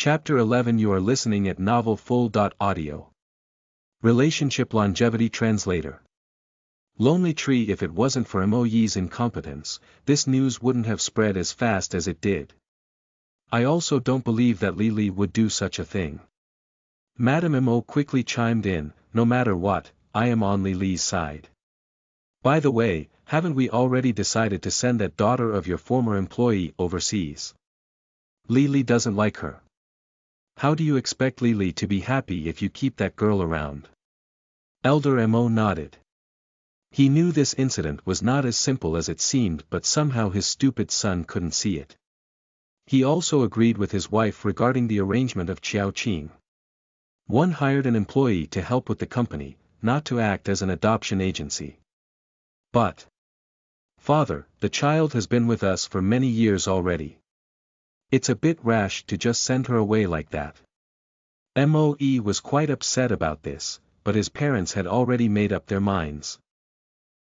Chapter 11 You are listening at Novel Full. Audio. Relationship Longevity Translator. Lonely Tree. If it wasn't for Mo's incompetence, this news wouldn't have spread as fast as it did. I also don't believe that Lily would do such a thing. Madame Mo quickly chimed in, no matter what, I am on Lily's side. By the way, haven't we already decided to send that daughter of your former employee overseas? Lily doesn't like her. How do you expect Lily to be happy if you keep that girl around? Elder Mo nodded. He knew this incident was not as simple as it seemed, but somehow his stupid son couldn't see it. He also agreed with his wife regarding the arrangement of Qiaoqing. One hired an employee to help with the company, not to act as an adoption agency. But, Father, the child has been with us for many years already. It's a bit rash to just send her away like that. Moe was quite upset about this, but his parents had already made up their minds.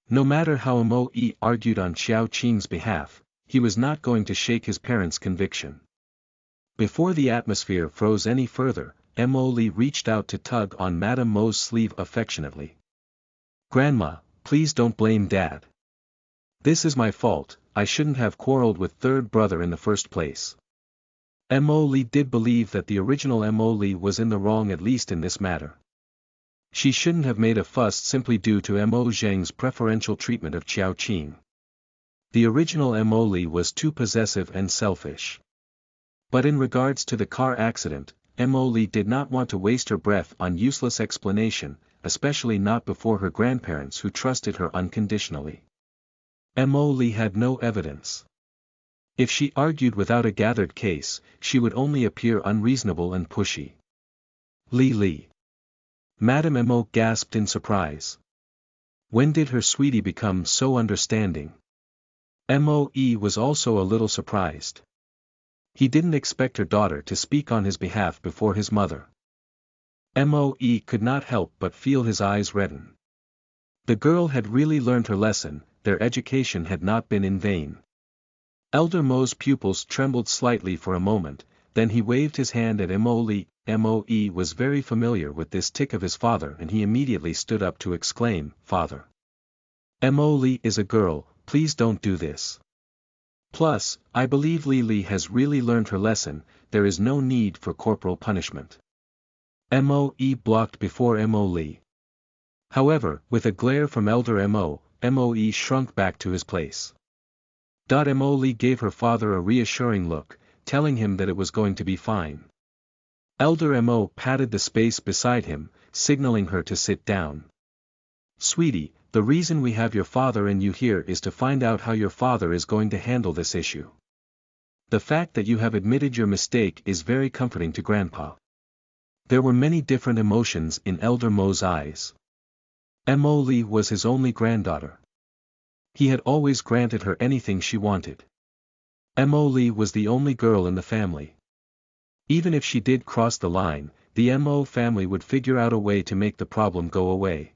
No matter how Moe argued on Qiaoqing's behalf, he was not going to shake his parents' conviction. Before the atmosphere froze any further, Moe reached out to tug on Madame Mo's sleeve affectionately. Grandma, please don't blame Dad. This is my fault. I shouldn't have quarreled with third brother in the first place. Moe did believe that the original Moe was in the wrong, at least in this matter. She shouldn't have made a fuss simply due to Mo Zheng's preferential treatment of Qiaoqing. The original Moe was too possessive and selfish. But in regards to the car accident, Moe did not want to waste her breath on useless explanation, especially not before her grandparents who trusted her unconditionally. Moe had no evidence. If she argued without a gathered case, she would only appear unreasonable and pushy. Li. Madame Mo gasped in surprise. When did her sweetie become so understanding? Moe was also a little surprised. He didn't expect her daughter to speak on his behalf before his mother. Moe could not help but feel his eyes redden. The girl had really learned her lesson, their education had not been in vain. Elder Mo's pupils trembled slightly for a moment, then he waved his hand at Moe. Moe was very familiar with this tic of his father, and he immediately stood up to exclaim, Father. Moe is a girl, please don't do this. Plus, I believe Lily has really learned her lesson, there is no need for corporal punishment. Moe blocked before Moe. However, with a glare from Elder Moe shrunk back to his place. Moe gave her father a reassuring look, telling him that it was going to be fine. Elder Mo patted the space beside him, signaling her to sit down. Sweetie, the reason we have your father and you here is to find out how your father is going to handle this issue. The fact that you have admitted your mistake is very comforting to Grandpa. There were many different emotions in Elder Mo's eyes. Moe was his only granddaughter. He had always granted her anything she wanted. Moe was the only girl in the family. Even if she did cross the line, the Mo family would figure out a way to make the problem go away.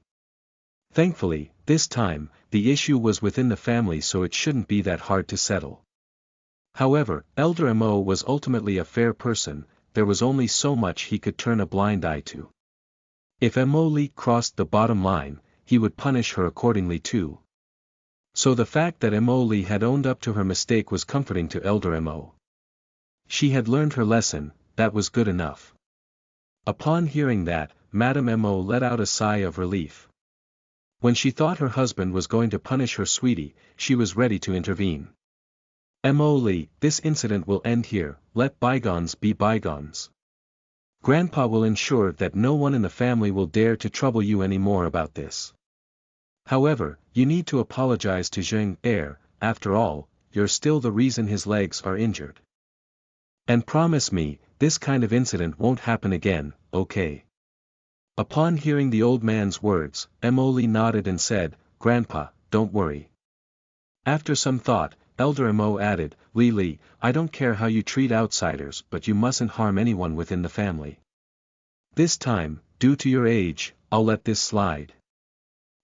Thankfully, this time, the issue was within the family, so it shouldn't be that hard to settle. However, Elder Mo was ultimately a fair person, there was only so much he could turn a blind eye to. If Moe crossed the bottom line, he would punish her accordingly too. So the fact that Moe had owned up to her mistake was comforting to Elder Mo. She had learned her lesson, that was good enough. Upon hearing that, Madame Mo let out a sigh of relief. When she thought her husband was going to punish her sweetie, she was ready to intervene. Moe, this incident will end here, let bygones be bygones. Grandpa will ensure that no one in the family will dare to trouble you anymore about this. However, you need to apologize to Zheng Er, after all, you're still the reason his legs are injured. And promise me, this kind of incident won't happen again, okay? Upon hearing the old man's words, Moe nodded and said, Grandpa, don't worry. After some thought, Elder Mo added, Li, I don't care how you treat outsiders, but you mustn't harm anyone within the family. This time, due to your age, I'll let this slide.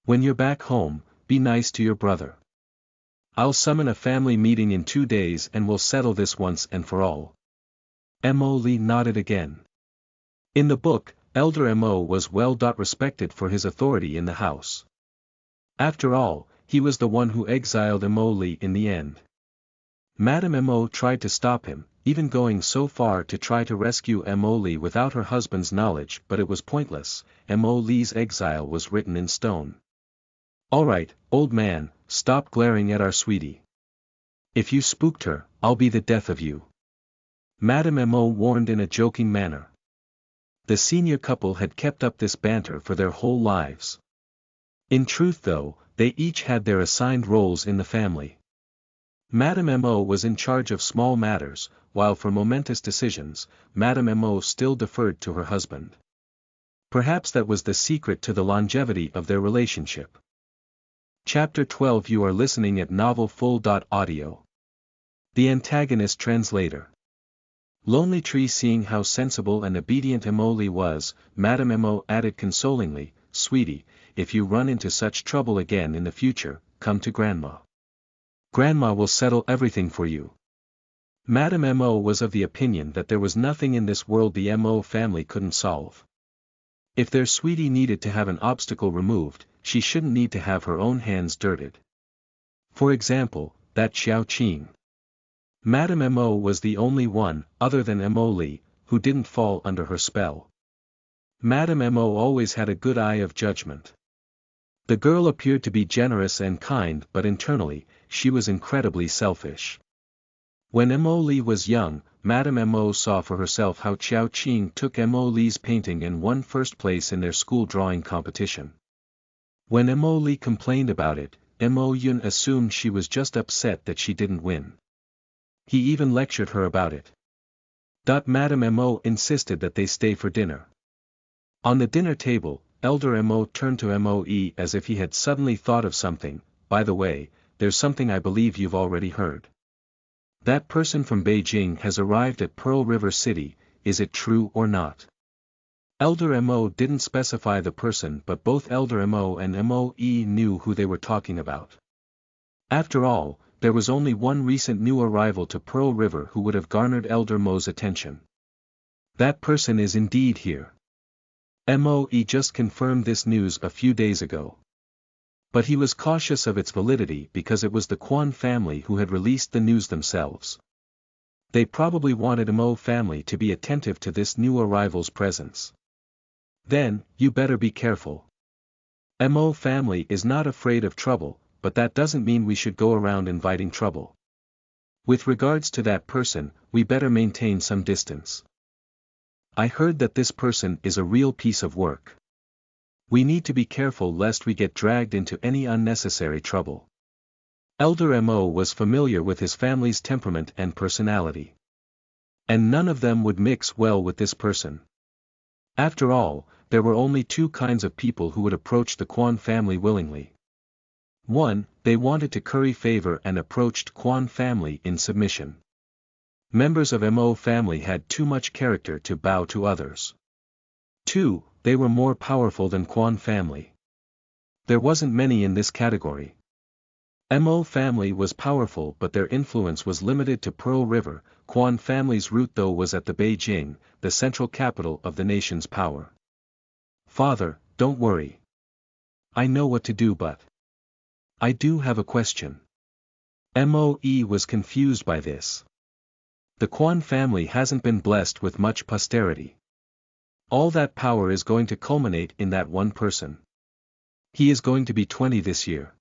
When you're back home, be nice to your brother. I'll summon a family meeting in 2 days and we'll settle this once and for all. Mo Lee nodded again. In the book, Elder Mo was well respected for his authority in the house. After all, he was the one who exiled Mo Lee in the end. Madame Mo tried to stop him, even going so far to try to rescue Mo Lee without her husband's knowledge, but it was pointless. Mo Lee's exile was written in stone. "Alright, old man, stop glaring at our sweetie. If you spooked her, I'll be the death of you," Madame Mo warned in a joking manner. The senior couple had kept up this banter for their whole lives. In truth though, they each had their assigned roles in the family. Madame Mo was in charge of small matters, while for momentous decisions, Madame Mo still deferred to her husband. Perhaps that was the secret to the longevity of their relationship. Chapter 12. You are listening at NovelFull.audio. The antagonist translator. Lonely Tree. Seeing how sensible and obedient Mo Lee was, Madame Mo added consolingly, "Sweetie, if you run into such trouble again in the future, come to Grandma. Grandma will settle everything for you." Madame Mo was of the opinion that there was nothing in this world the Mo family couldn't solve. If their sweetie needed to have an obstacle removed, she shouldn't need to have her own hands dirted. For example, that Xiao Qing. Madame Mo was the only one, other than Mo Lee, who didn't fall under her spell. Madame Mo always had a good eye of judgment. The girl appeared to be generous and kind, but internally, she was incredibly selfish. When Mo Lee was young, Madame Mo saw for herself how Xiao Qing took Mo Lee's painting and won first place in their school drawing competition. When Mo Lee complained about it, Mo Yun assumed she was just upset that she didn't win. He even lectured her about it. Madame Mo insisted that they stay for dinner. On the dinner table, Elder Mo turned to Moe as if he had suddenly thought of something. "By the way, there's something I believe you've already heard. That person from Beijing has arrived at Pearl River City, is it true or not?" Elder Mo didn't specify the person, but both Elder Mo and Moe knew who they were talking about. After all, there was only one recent new arrival to Pearl River who would have garnered Elder Mo's attention. "That person is indeed here. Moe just confirmed this news a few days ago." But he was cautious of its validity because it was the Quan family who had released the news themselves. They probably wanted Mo family to be attentive to this new arrival's presence. "Then, you better be careful. Mo family is not afraid of trouble, but that doesn't mean we should go around inviting trouble. With regards to that person, we better maintain some distance. I heard that this person is a real piece of work. We need to be careful lest we get dragged into any unnecessary trouble." Elder Mo was familiar with his family's temperament and personality. And none of them would mix well with this person. After all, there were only two kinds of people who would approach the Quan family willingly. One, they wanted to curry favor and approached Quan family in submission. Members of Mo family had too much character to bow to others. Two, they were more powerful than Quan family. There wasn't many in this category. Mo family was powerful, but their influence was limited to Pearl River. Quan family's root though was at the Beijing, the central capital of the nation's power. "Father, don't worry. I know what to do, but I do have a question." Moe was confused by this. The Quan family hasn't been blessed with much posterity. All that power is going to culminate in that one person. He is going to be 20 this year.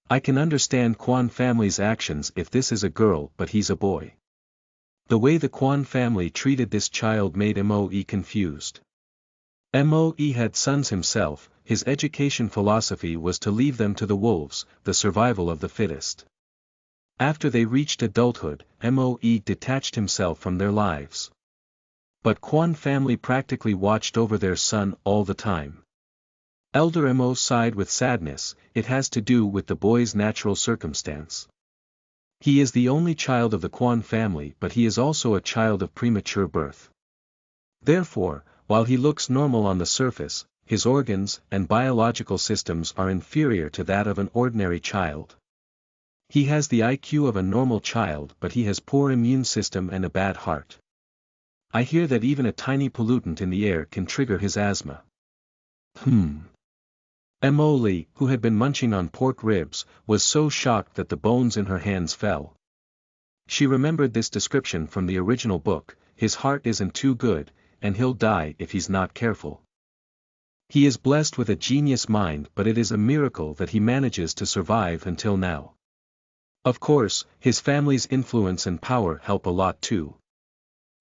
I can understand Quan family's actions if this is a girl, but he's a boy. The way the Quan family treated this child made Moe confused. Moe had sons himself. His education philosophy was to leave them to the wolves, the survival of the fittest. After they reached adulthood, Moe detached himself from their lives. But Quan family practically watched over their son all the time. Elder Mo sighed with sadness. It has to do with the boy's natural circumstance. He is the only child of the Quan family, but he is also a child of premature birth. Therefore, while he looks normal on the surface, his organs and biological systems are inferior to that of an ordinary child. He has the IQ of a normal child, but he has poor immune system and a bad heart. I hear that even a tiny pollutant in the air can trigger his asthma. Mo Lee, who had been munching on pork ribs, was so shocked that the bones in her hands fell. She remembered this description from the original book: his heart isn't too good, and he'll die if he's not careful. He is blessed with a genius mind, but it is a miracle that he manages to survive until now. Of course, his family's influence and power help a lot too.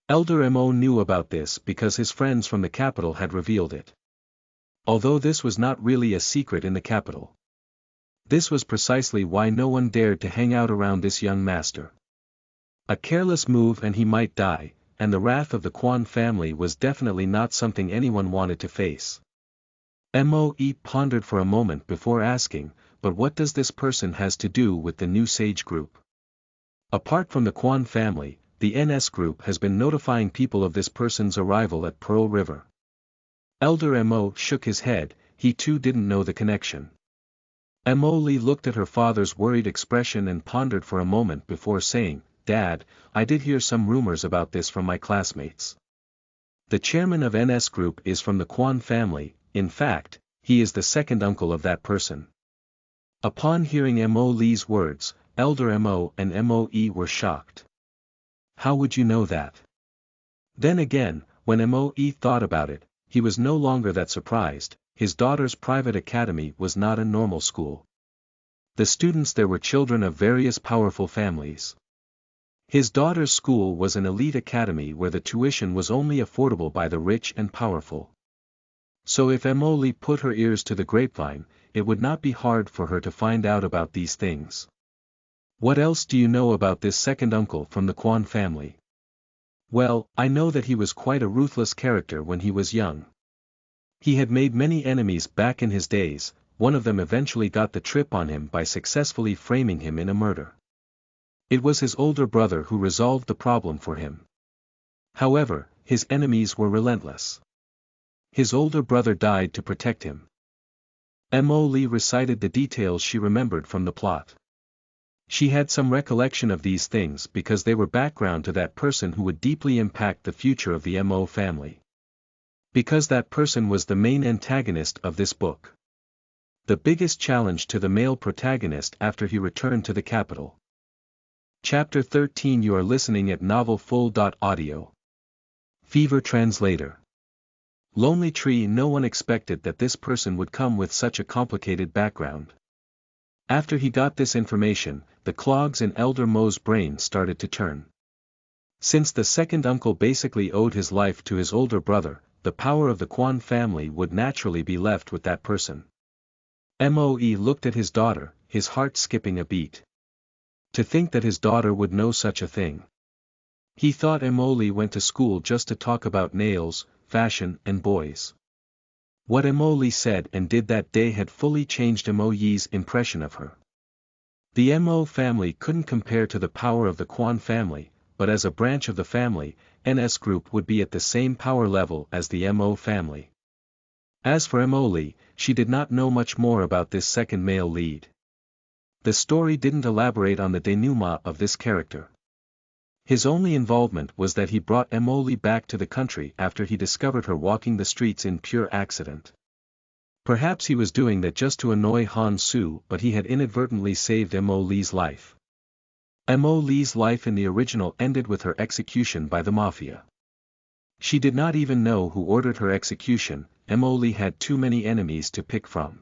Elder Mo knew about this because his friends from the capital had revealed it. Although this was not really a secret in the capital. This was precisely why no one dared to hang out around this young master. A careless move and he might die, and the wrath of the Quan family was definitely not something anyone wanted to face. Moe pondered for a moment before asking, but what does this person has to do with the new Sage Group? Apart from the Quan family, the NS Group has been notifying people of this person's arrival at Pearl River. Elder Mo shook his head, he too didn't know the connection. Mo Lee looked at her father's worried expression and pondered for a moment before saying, "Dad, I did hear some rumors about this from my classmates. The chairman of NS Group is from the Quan family, in fact, he is the second uncle of that person." Upon hearing Mo Lee's words, Elder Mo and Moe were shocked. How would you know that? Then again, when Moe thought about it, he was no longer that surprised. His daughter's private academy was not a normal school. The students there were children of various powerful families. His daughter's school was an elite academy where the tuition was only affordable by the rich and powerful. So if Mo Lee put her ears to the grapevine, it would not be hard for her to find out about these things. What else do you know about this second uncle from the Quan family? Well, I know that he was quite a ruthless character when he was young. He had made many enemies back in his days. One of them eventually got the trip on him by successfully framing him in a murder. It was his older brother who resolved the problem for him. However, his enemies were relentless. His older brother died to protect him. Mo Lee recited the details she remembered from the plot. She had some recollection of these things because they were background to that person who would deeply impact the future of the Mo family. Because that person was the main antagonist of this book. The biggest challenge to the male protagonist after he returned to the capital. Chapter 13. You are listening at NovelFull.audio. Fever Translator. Lonely Tree. No one expected that this person would come with such a complicated background. After he got this information, the clogs in Elder Mo's brain started to turn. Since the second uncle basically owed his life to his older brother, the power of the Quan family would naturally be left with that person. Moe looked at his daughter, his heart skipping a beat. To think that his daughter would know such a thing. He thought Mo Lee went to school just to talk about nails, fashion and boys. What Mo Lee said and did that day had fully changed Moe's impression of her. The Mo family couldn't compare to the power of the Quan family, but as a branch of the family, NS Group would be at the same power level as the Mo family. As for Mo Lee, she did not know much more about this second male lead. The story didn't elaborate on the denouement of this character. His only involvement was that he brought Mo Lee back to the country after he discovered her walking the streets in pure accident. Perhaps he was doing that just to annoy Han Su, but he had inadvertently saved Mo Lee's life. Mo Lee's life in the original ended with her execution by the mafia. She did not even know who ordered her execution. Mo Lee had too many enemies to pick from.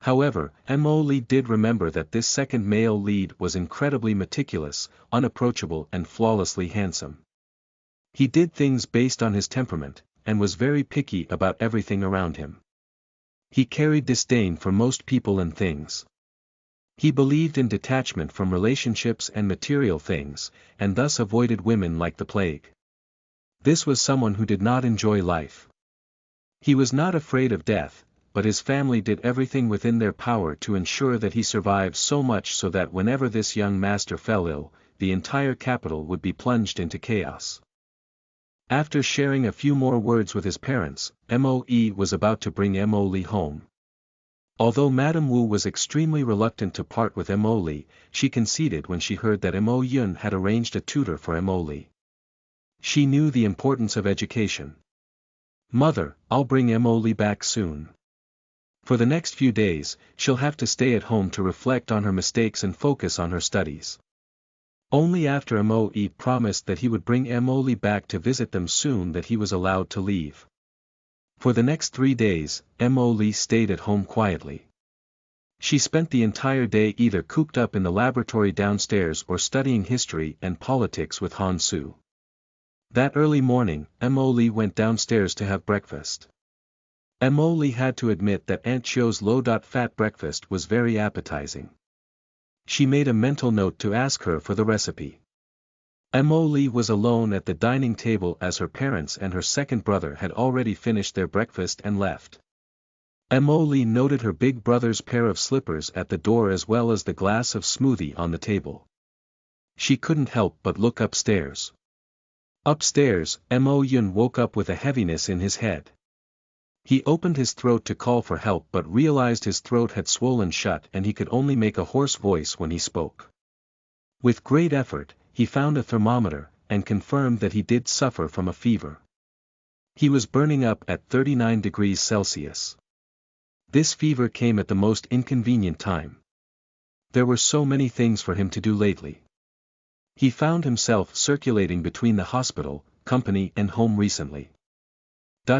However, Mo Lee did remember that this second male lead was incredibly meticulous, unapproachable and flawlessly handsome. He did things based on his temperament, and was very picky about everything around him. He carried disdain for most people and things. He believed in detachment from relationships and material things, and thus avoided women like the plague. This was someone who did not enjoy life. He was not afraid of death, but his family did everything within their power to ensure that he survived, so much so that whenever this young master fell ill, the entire capital would be plunged into chaos. After sharing a few more words with his parents, Moe was about to bring Mo Lee home. Although Madame Wu was extremely reluctant to part with Mo Lee, she conceded when she heard that Mo Yun had arranged a tutor for Mo Lee. She knew the importance of education. "Mother, I'll bring Emily back soon. For the next few days, she'll have to stay at home to reflect on her mistakes and focus on her studies." Only after Moe promised that he would bring Emily back to visit them soon that he was allowed to leave. For the next 3 days, Emily stayed at home quietly. She spent the entire day either cooped up in the laboratory downstairs or studying history and politics with Han Su. That early morning, Emily went downstairs to have breakfast. Emily had to admit that Aunt Chio's low-fat breakfast was very appetizing. She made a mental note to ask her for the recipe. Emily was alone at the dining table as her parents and her second brother had already finished their breakfast and left. Emily noted her big brother's pair of slippers at the door as well as the glass of smoothie on the table. She couldn't help but look upstairs. Upstairs, Mo Yun woke up with a heaviness in his head. He opened his throat to call for help but realized his throat had swollen shut and he could only make a hoarse voice when he spoke. With great effort, he found a thermometer, and confirmed that he did suffer from a fever. He was burning up at 39 degrees Celsius. This fever came at the most inconvenient time. There were so many things for him to do lately. He found himself circulating between the hospital, company and home recently.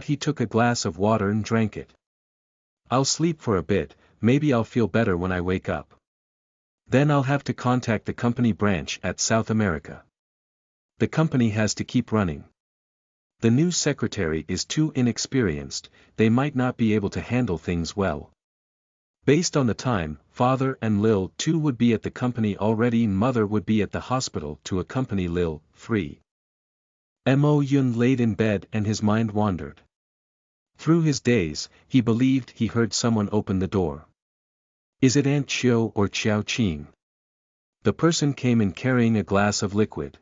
He took a glass of water and drank it. "I'll sleep for a bit, maybe I'll feel better when I wake up. Then I'll have to contact the company branch at South America. The company has to keep running. The new secretary is too inexperienced, they might not be able to handle things well. Based on the time, father and Lil too would be at the company already, mother would be at the hospital to accompany Lil, 3. Mo Yun laid in bed and his mind wandered. Through his days, he believed he heard someone open the door. Is it Aunt Chio or Xiao Qing? The person came in carrying a glass of liquid.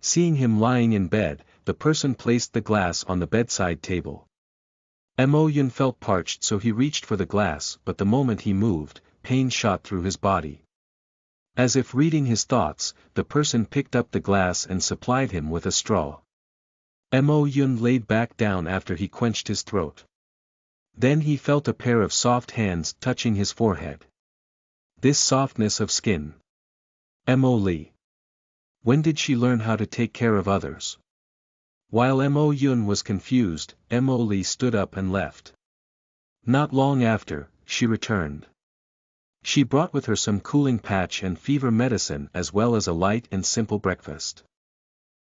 Seeing him lying in bed, the person placed the glass on the bedside table. Mo Yun felt parched so he reached for the glass but the moment he moved, pain shot through his body. As if reading his thoughts, the person picked up the glass and supplied him with a straw. Mo Yun laid back down after he quenched his throat. Then he felt a pair of soft hands touching his forehead. This softness of skin. Emily. When did she learn how to take care of others? While Mo Yun was confused, Emily stood up and left. Not long after, she returned. She brought with her some cooling patch and fever medicine as well as a light and simple breakfast.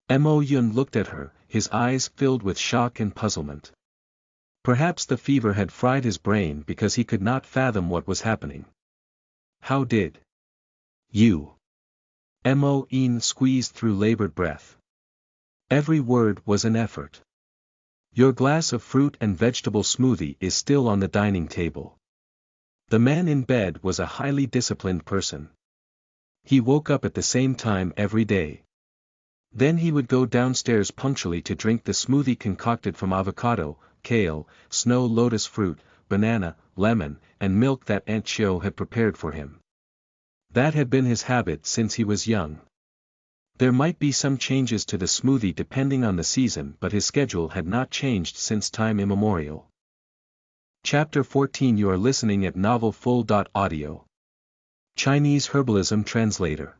Mo Yun looked at her, his eyes filled with shock and puzzlement. Perhaps the fever had fried his brain because he could not fathom what was happening. How did you? Mo Yun squeezed through labored breath. Every word was an effort. Your glass of fruit and vegetable smoothie is still on the dining table. The man in bed was a highly disciplined person. He woke up at the same time every day. Then he would go downstairs punctually to drink the smoothie concocted from avocado, kale, snow lotus fruit, banana, lemon, and milk that Aunt Chio had prepared for him. That had been his habit since he was young. There might be some changes to the smoothie depending on the season but his schedule had not changed since time immemorial. Chapter 14 You are listening at NovelFull.audio. Chinese Herbalism Translator.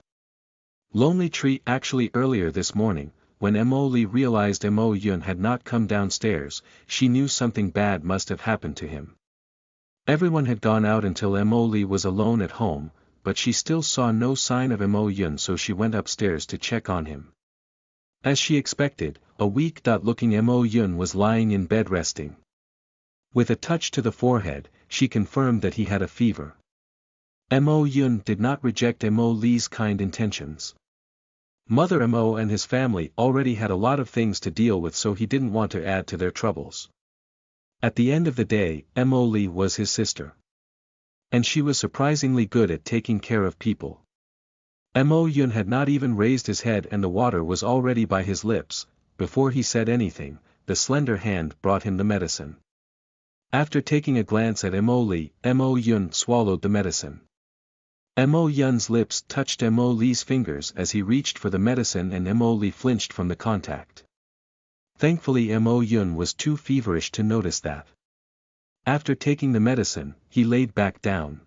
Lonely Tree. Actually earlier this morning, when Emily realized Mo Yun had not come downstairs, she knew something bad must have happened to him. Everyone had gone out until Emily was alone at home, but she still saw no sign of Mo Yun so she went upstairs to check on him. As she expected, a weak-looking Mo Yun was lying in bed resting. With a touch to the forehead, she confirmed that he had a fever. Mo Yun did not reject Mo Li's kind intentions. Mother Mo and his family already had a lot of things to deal with so he didn't want to add to their troubles. At the end of the day, Mo Li was his sister. And she was surprisingly good at taking care of people. Mo Yun had not even raised his head and the water was already by his lips. Before he said anything, the slender hand brought him the medicine. After taking a glance at Mo Li, Mo Yun swallowed the medicine. Mo Yun's lips touched Mo Li's fingers as he reached for the medicine, and Mo Li flinched from the contact. Thankfully Mo Yun was too feverish to notice that. After taking the medicine, he laid back down.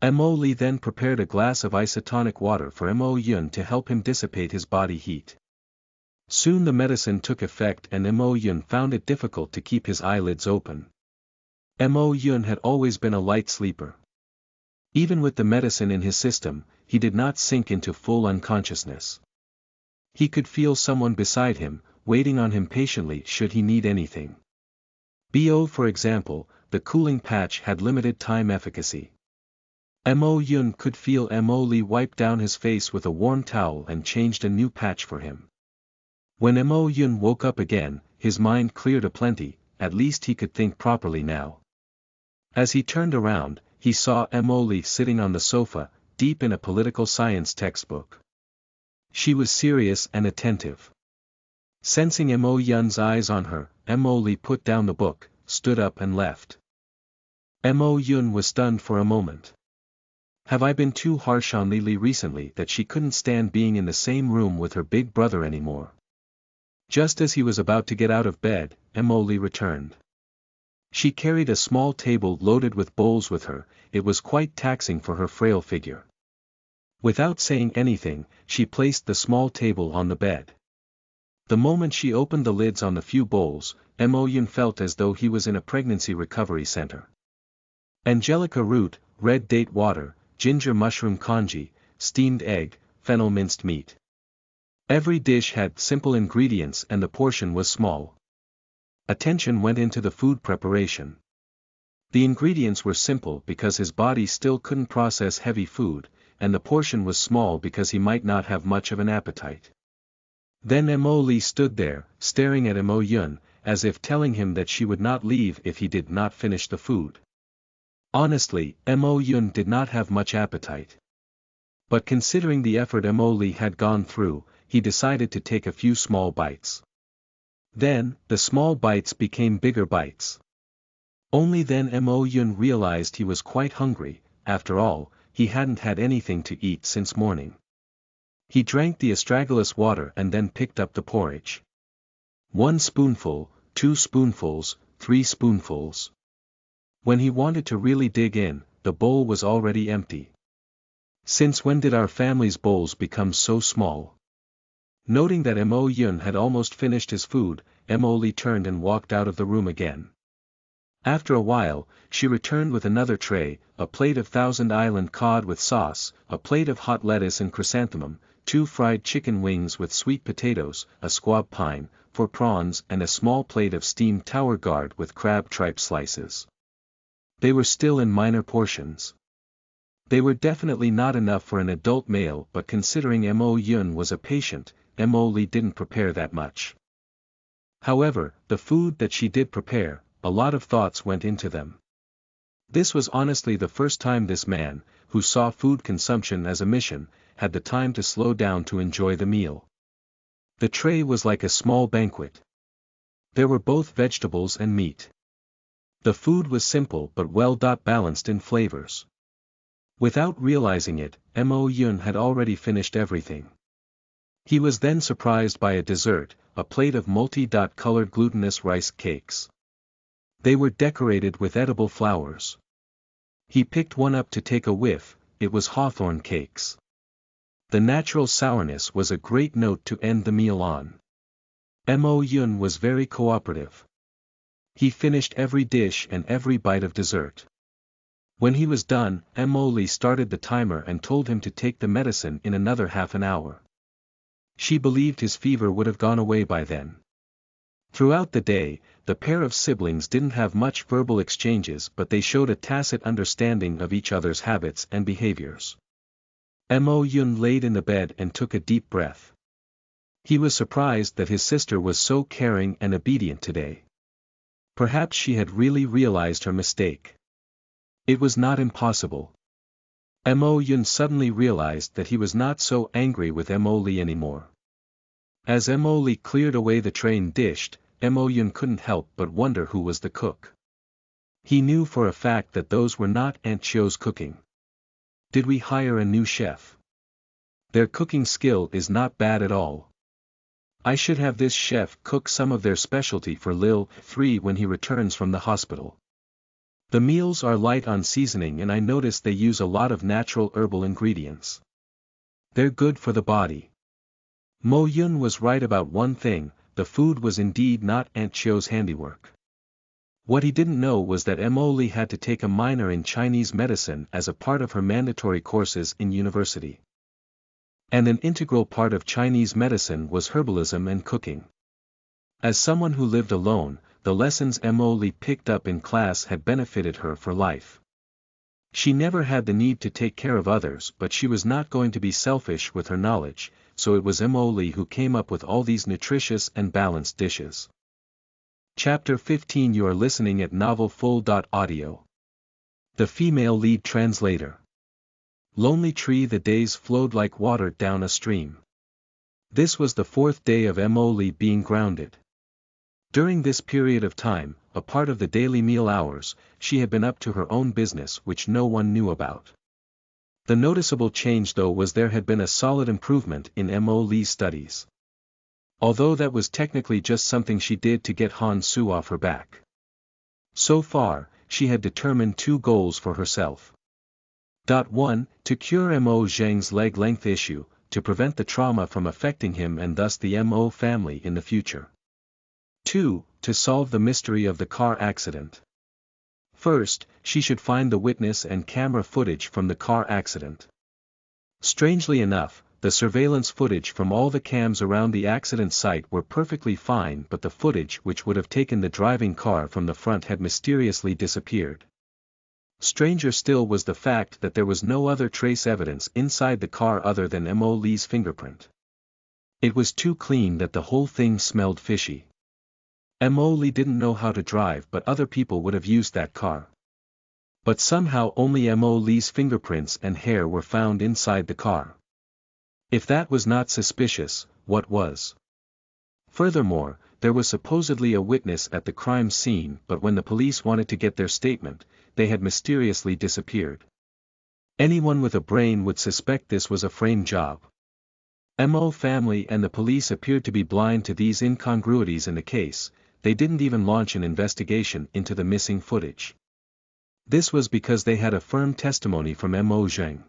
Mo Li then prepared a glass of isotonic water for Mo Yun to help him dissipate his body heat. Soon the medicine took effect and Mo Yun found it difficult to keep his eyelids open. Mo Yun had always been a light sleeper. Even with the medicine in his system, he did not sink into full unconsciousness. He could feel someone beside him, waiting on him patiently should he need anything. For example, the cooling patch had limited time efficacy. Mo Yun could feel Mo Li wipe down his face with a warm towel and changed a new patch for him. When Mo Yun woke up again, his mind cleared aplenty, at least he could think properly now. As he turned around, he saw Mo Li sitting on the sofa, deep in a political science textbook. She was serious and attentive. Sensing Mo Yun's eyes on her, Mo Li put down the book, stood up and left. Mo Yun was stunned for a moment. Have I been too harsh on Li Li recently that she couldn't stand being in the same room with her big brother anymore? Just as he was about to get out of bed, Mo Li returned. She carried a small table loaded with bowls with her, it was quite taxing for her frail figure. Without saying anything, she placed the small table on the bed. The moment she opened the lids on the few bowls, Mo Yun felt as though he was in a pregnancy recovery center. Angelica root, red date water, ginger mushroom congee, steamed egg, fennel minced meat. Every dish had simple ingredients and the portion was small. Attention went into the food preparation. The ingredients were simple because his body still couldn't process heavy food, and the portion was small because he might not have much of an appetite. Then Mo Li stood there, staring at Mo Yun, as if telling him that she would not leave if he did not finish the food. Honestly, Mo Yun did not have much appetite. But considering the effort Mo Li had gone through, he decided to take a few small bites. Then, the small bites became bigger bites. Only then Mo Yun realized he was quite hungry. After all, he hadn't had anything to eat since morning. He drank the astragalus water and then picked up the porridge. 1 spoonful, 2 spoonfuls, 3 spoonfuls. When he wanted to really dig in, the bowl was already empty. Since when did our family's bowls become so small? Noting that Mo Yun had almost finished his food, Mo Li turned and walked out of the room again. After a while, she returned with another tray, a plate of Thousand Island cod with sauce, a plate of hot lettuce and chrysanthemum, 2 fried chicken wings with sweet potatoes, a squab pine, 4 prawns and a small plate of steamed tower guard with crab tripe slices. They were still in minor portions. They were definitely not enough for an adult male, but considering Mo Yun was a patient, Mo Li didn't prepare that much. However, the food that she did prepare, a lot of thoughts went into them. This was honestly the first time this man, who saw food consumption as a mission, had the time to slow down to enjoy the meal. The tray was like a small banquet. There were both vegetables and meat. The food was simple but well balanced in flavors. Without realizing it, Mo Yun had already finished everything. He was then surprised by a dessert, a plate of multi-colored glutinous rice cakes. They were decorated with edible flowers. He picked one up to take a whiff, it was hawthorn cakes. The natural sourness was a great note to end the meal on. Mo Yun was very cooperative. He finished every dish and every bite of dessert. When he was done, Mo Li started the timer and told him to take the medicine in another half an hour. She believed his fever would have gone away by then. Throughout the day, the pair of siblings didn't have much verbal exchanges, but they showed a tacit understanding of each other's habits and behaviors. Mo Yun laid in the bed and took a deep breath. He was surprised that his sister was so caring and obedient today. Perhaps she had really realized her mistake. It was not impossible. Mo Yun suddenly realized that he was not so angry with Mo Li anymore. As Mo Li cleared away the tray and dished, Mo Yun couldn't help but wonder who was the cook. He knew for a fact that those were not Aunt Chio's cooking. Did we hire a new chef? Their cooking skill is not bad at all. I should have this chef cook some of their specialty for Lil 3 when he returns from the hospital. The meals are light on seasoning and I notice they use a lot of natural herbal ingredients. They're good for the body. Mo Yun was right about one thing, the food was indeed not Aunt Chio's handiwork. What he didn't know was that Mo Li had to take a minor in Chinese medicine as a part of her mandatory courses in university. And an integral part of Chinese medicine was herbalism and cooking. As someone who lived alone, the lessons Mo Li picked up in class had benefited her for life. She never had the need to take care of others, but she was not going to be selfish with her knowledge, so it was Mo Li who came up with all these nutritious and balanced dishes. Chapter 15. You are listening at NovelFull.audio. The female lead translator. Lonely Tree. The days flowed like water down a stream. This was the 4th day of Mo Li being grounded. During this period of time, a part of the daily meal hours, she had been up to her own business which no one knew about. The noticeable change though was there had been a solid improvement in Mo Li's studies. Although that was technically just something she did to get Han Su off her back. So far, she had determined 2 goals for herself. 1. To cure Mo Zheng's leg length issue, to prevent the trauma from affecting him and thus the Mo family in the future. 2. To solve the mystery of the car accident. First, she should find the witness and camera footage from the car accident. Strangely enough, the surveillance footage from all the cams around the accident site were perfectly fine, but the footage which would have taken the driving car from the front had mysteriously disappeared. Stranger still was the fact that there was no other trace evidence inside the car other than Mo Li's fingerprint. It was too clean that the whole thing smelled fishy. Mo Li didn't know how to drive, but other people would have used that car. But somehow only Mo Li's fingerprints and hair were found inside the car. If that was not suspicious, what was? Furthermore, there was supposedly a witness at the crime scene, but when the police wanted to get their statement, they had mysteriously disappeared. Anyone with a brain would suspect this was a frame job. Mo family and the police appeared to be blind to these incongruities in the case. They didn't even launch an investigation into the missing footage. This was because they had a firm testimony from Mo Zheng.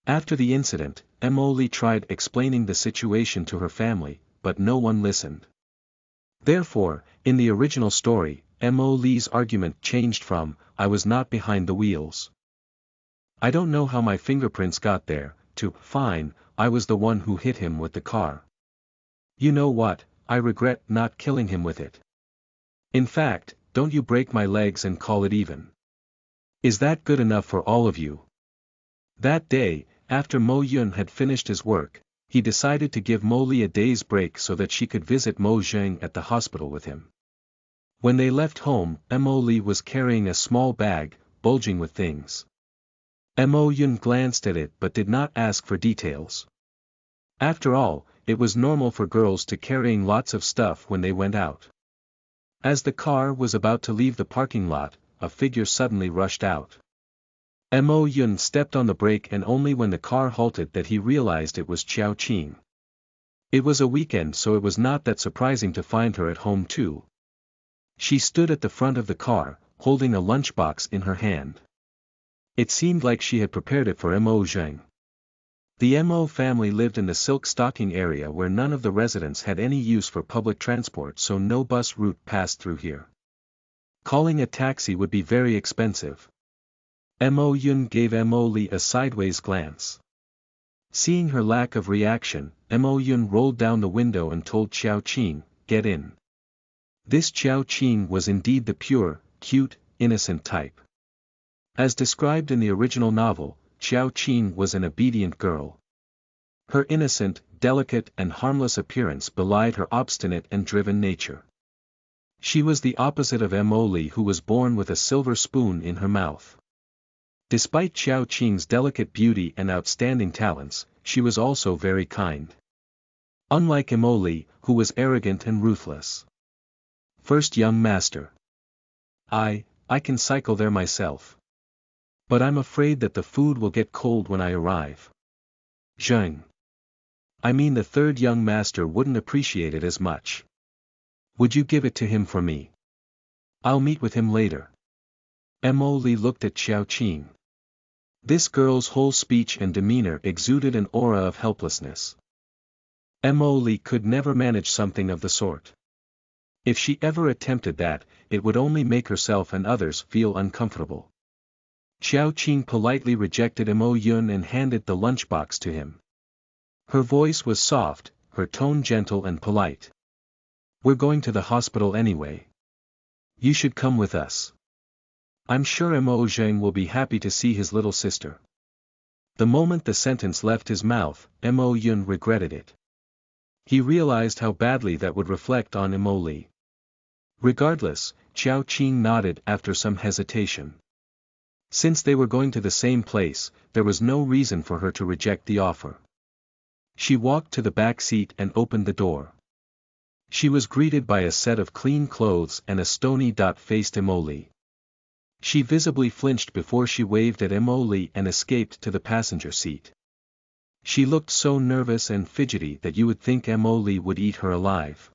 After the incident, Mo Li tried explaining the situation to her family, but no one listened. Therefore, in the original story, Mo Li's argument changed from, "I was not behind the wheels. I don't know how my fingerprints got there," to, "Fine, I was the one who hit him with the car. You know what, I regret not killing him with it. In fact, don't you break my legs and call it even. Is that good enough for all of you?" That day, after Mo Yun had finished his work, he decided to give Mo Li a day's break so that she could visit Mo Zheng at the hospital with him. When they left home, Mo Li was carrying a small bag, bulging with things. Mo Yun glanced at it but did not ask for details. After all, it was normal for girls to carrying lots of stuff when they went out. As the car was about to leave the parking lot, a figure suddenly rushed out. Mo Yun stepped on the brake and only when the car halted that he realized it was Qiao Qing. It was a weekend, so it was not that surprising to find her at home too. She stood at the front of the car, holding a lunchbox in her hand. It seemed like she had prepared it for Mo Zheng. The Mo family lived in the silk stocking area where none of the residents had any use for public transport, so no bus route passed through here. Calling a taxi would be very expensive. Mo Yun gave Mo Li a sideways glance. Seeing her lack of reaction, Mo Yun rolled down the window and told Qiao Qing, "Get in." This Qiao Qing was indeed the pure, cute, innocent type. As described in the original novel, Qiao Qing was an obedient girl. Her innocent, delicate and harmless appearance belied her obstinate and driven nature. She was the opposite of Mo Li, who was born with a silver spoon in her mouth. Despite Qiao Qing's delicate beauty and outstanding talents, she was also very kind. Unlike Mo Li, who was arrogant and ruthless. First young master. I can cycle there myself. But I'm afraid that the food will get cold when I arrive. Zheng. I mean the third young master wouldn't appreciate it as much. Would you give it to him for me? I'll meet with him later. Mo Li looked at Xiao Qing. This girl's whole speech and demeanor exuded an aura of helplessness. Mo Li could never manage something of the sort. If she ever attempted that, it would only make herself and others feel uncomfortable. Xiao Qing politely rejected Mo Yun and handed the lunchbox to him. Her voice was soft, her tone gentle and polite. We're going to the hospital anyway. You should come with us. I'm sure Mo Zheng will be happy to see his little sister. The moment the sentence left his mouth, Mo Yun regretted it. He realized how badly that would reflect on Mo Li. Regardless, Xiao Qing nodded after some hesitation. Since they were going to the same place, there was no reason for her to reject the offer. She walked to the back seat and opened the door. She was greeted by a set of clean clothes and a stony-faced Mo Li. She visibly flinched before she waved at Mo Li and escaped to the passenger seat. She looked so nervous and fidgety that you would think Mo Li would eat her alive.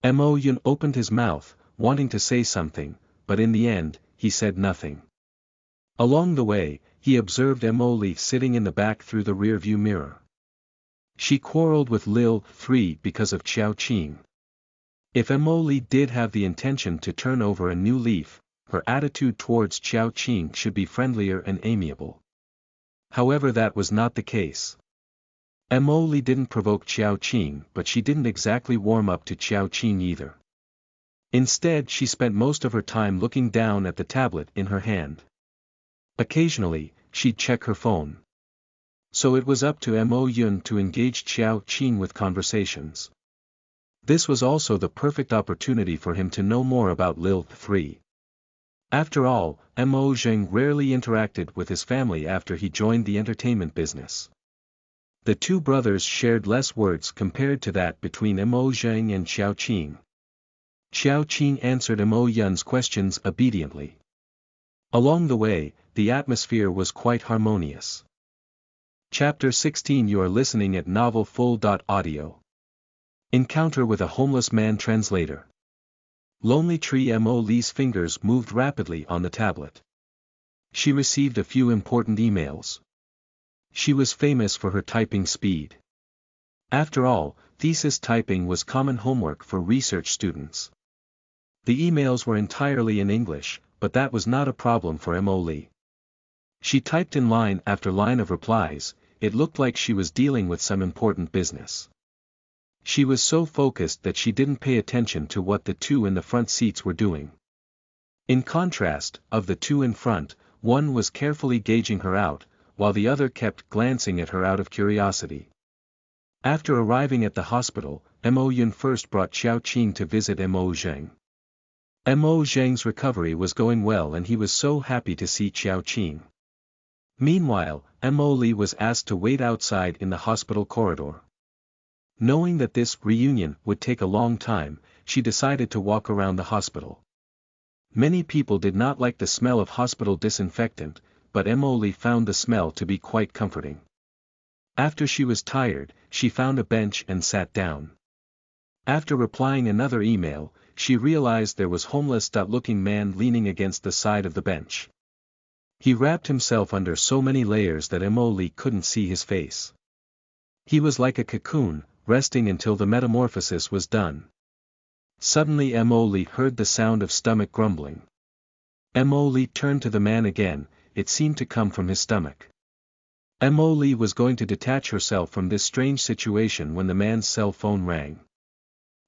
Mo Yun opened his mouth, wanting to say something, but in the end, he said nothing. Along the way, he observed Mo Li sitting in the back through the rear-view mirror. She quarreled with Lil 3 because of Xiao Qing. If Mo Li did have the intention to turn over a new leaf, her attitude towards Xiao Qing should be friendlier and amiable. However, that was not the case. Mo Li didn't provoke Xiao Qing, but she didn't exactly warm up to Xiao Qing either. Instead, she spent most of her time looking down at the tablet in her hand. Occasionally, she'd check her phone. So it was up to Mo Yun to engage Xiao Qing with conversations. This was also the perfect opportunity for him to know more about Lil 3. After all, Mo Zheng rarely interacted with his family after he joined the entertainment business. The two brothers shared less words compared to that between Mo Zheng and Xiao Qing. Xiao Qing answered Mo Yun's questions obediently. Along the way, the atmosphere was quite harmonious. Chapter 16. You are listening at NovelFull.audio. Encounter with a homeless man translator. Lonely Tree. Mo Li's fingers moved rapidly on the tablet. She received a few important emails. She was famous for her typing speed. After all, thesis typing was common homework for research students. The emails were entirely in English, but that was not a problem for Mo Li. She typed in line after line of replies. It looked like she was dealing with some important business. She was so focused that she didn't pay attention to what the two in the front seats were doing. In contrast, of the two in front, one was carefully gauging her out, while the other kept glancing at her out of curiosity. After arriving at the hospital, Mo Yun first brought Xiao Qing to visit Mo Zheng. Mo Zheng's recovery was going well and he was so happy to see Xiao Qing. Meanwhile, Mo Li was asked to wait outside in the hospital corridor. Knowing that this reunion would take a long time, she decided to walk around the hospital. Many people did not like the smell of hospital disinfectant, but Mo Li found the smell to be quite comforting. After she was tired, she found a bench and sat down. After replying another email, she realized there was homeless-looking man leaning against the side of the bench. He wrapped himself under so many layers that Mo Li couldn't see his face. He was like a cocoon, resting until the metamorphosis was done. Suddenly Mo Li heard the sound of stomach grumbling. Mo Li turned to the man again, it seemed to come from his stomach. Mo Li was going to detach herself from this strange situation when the man's cell phone rang.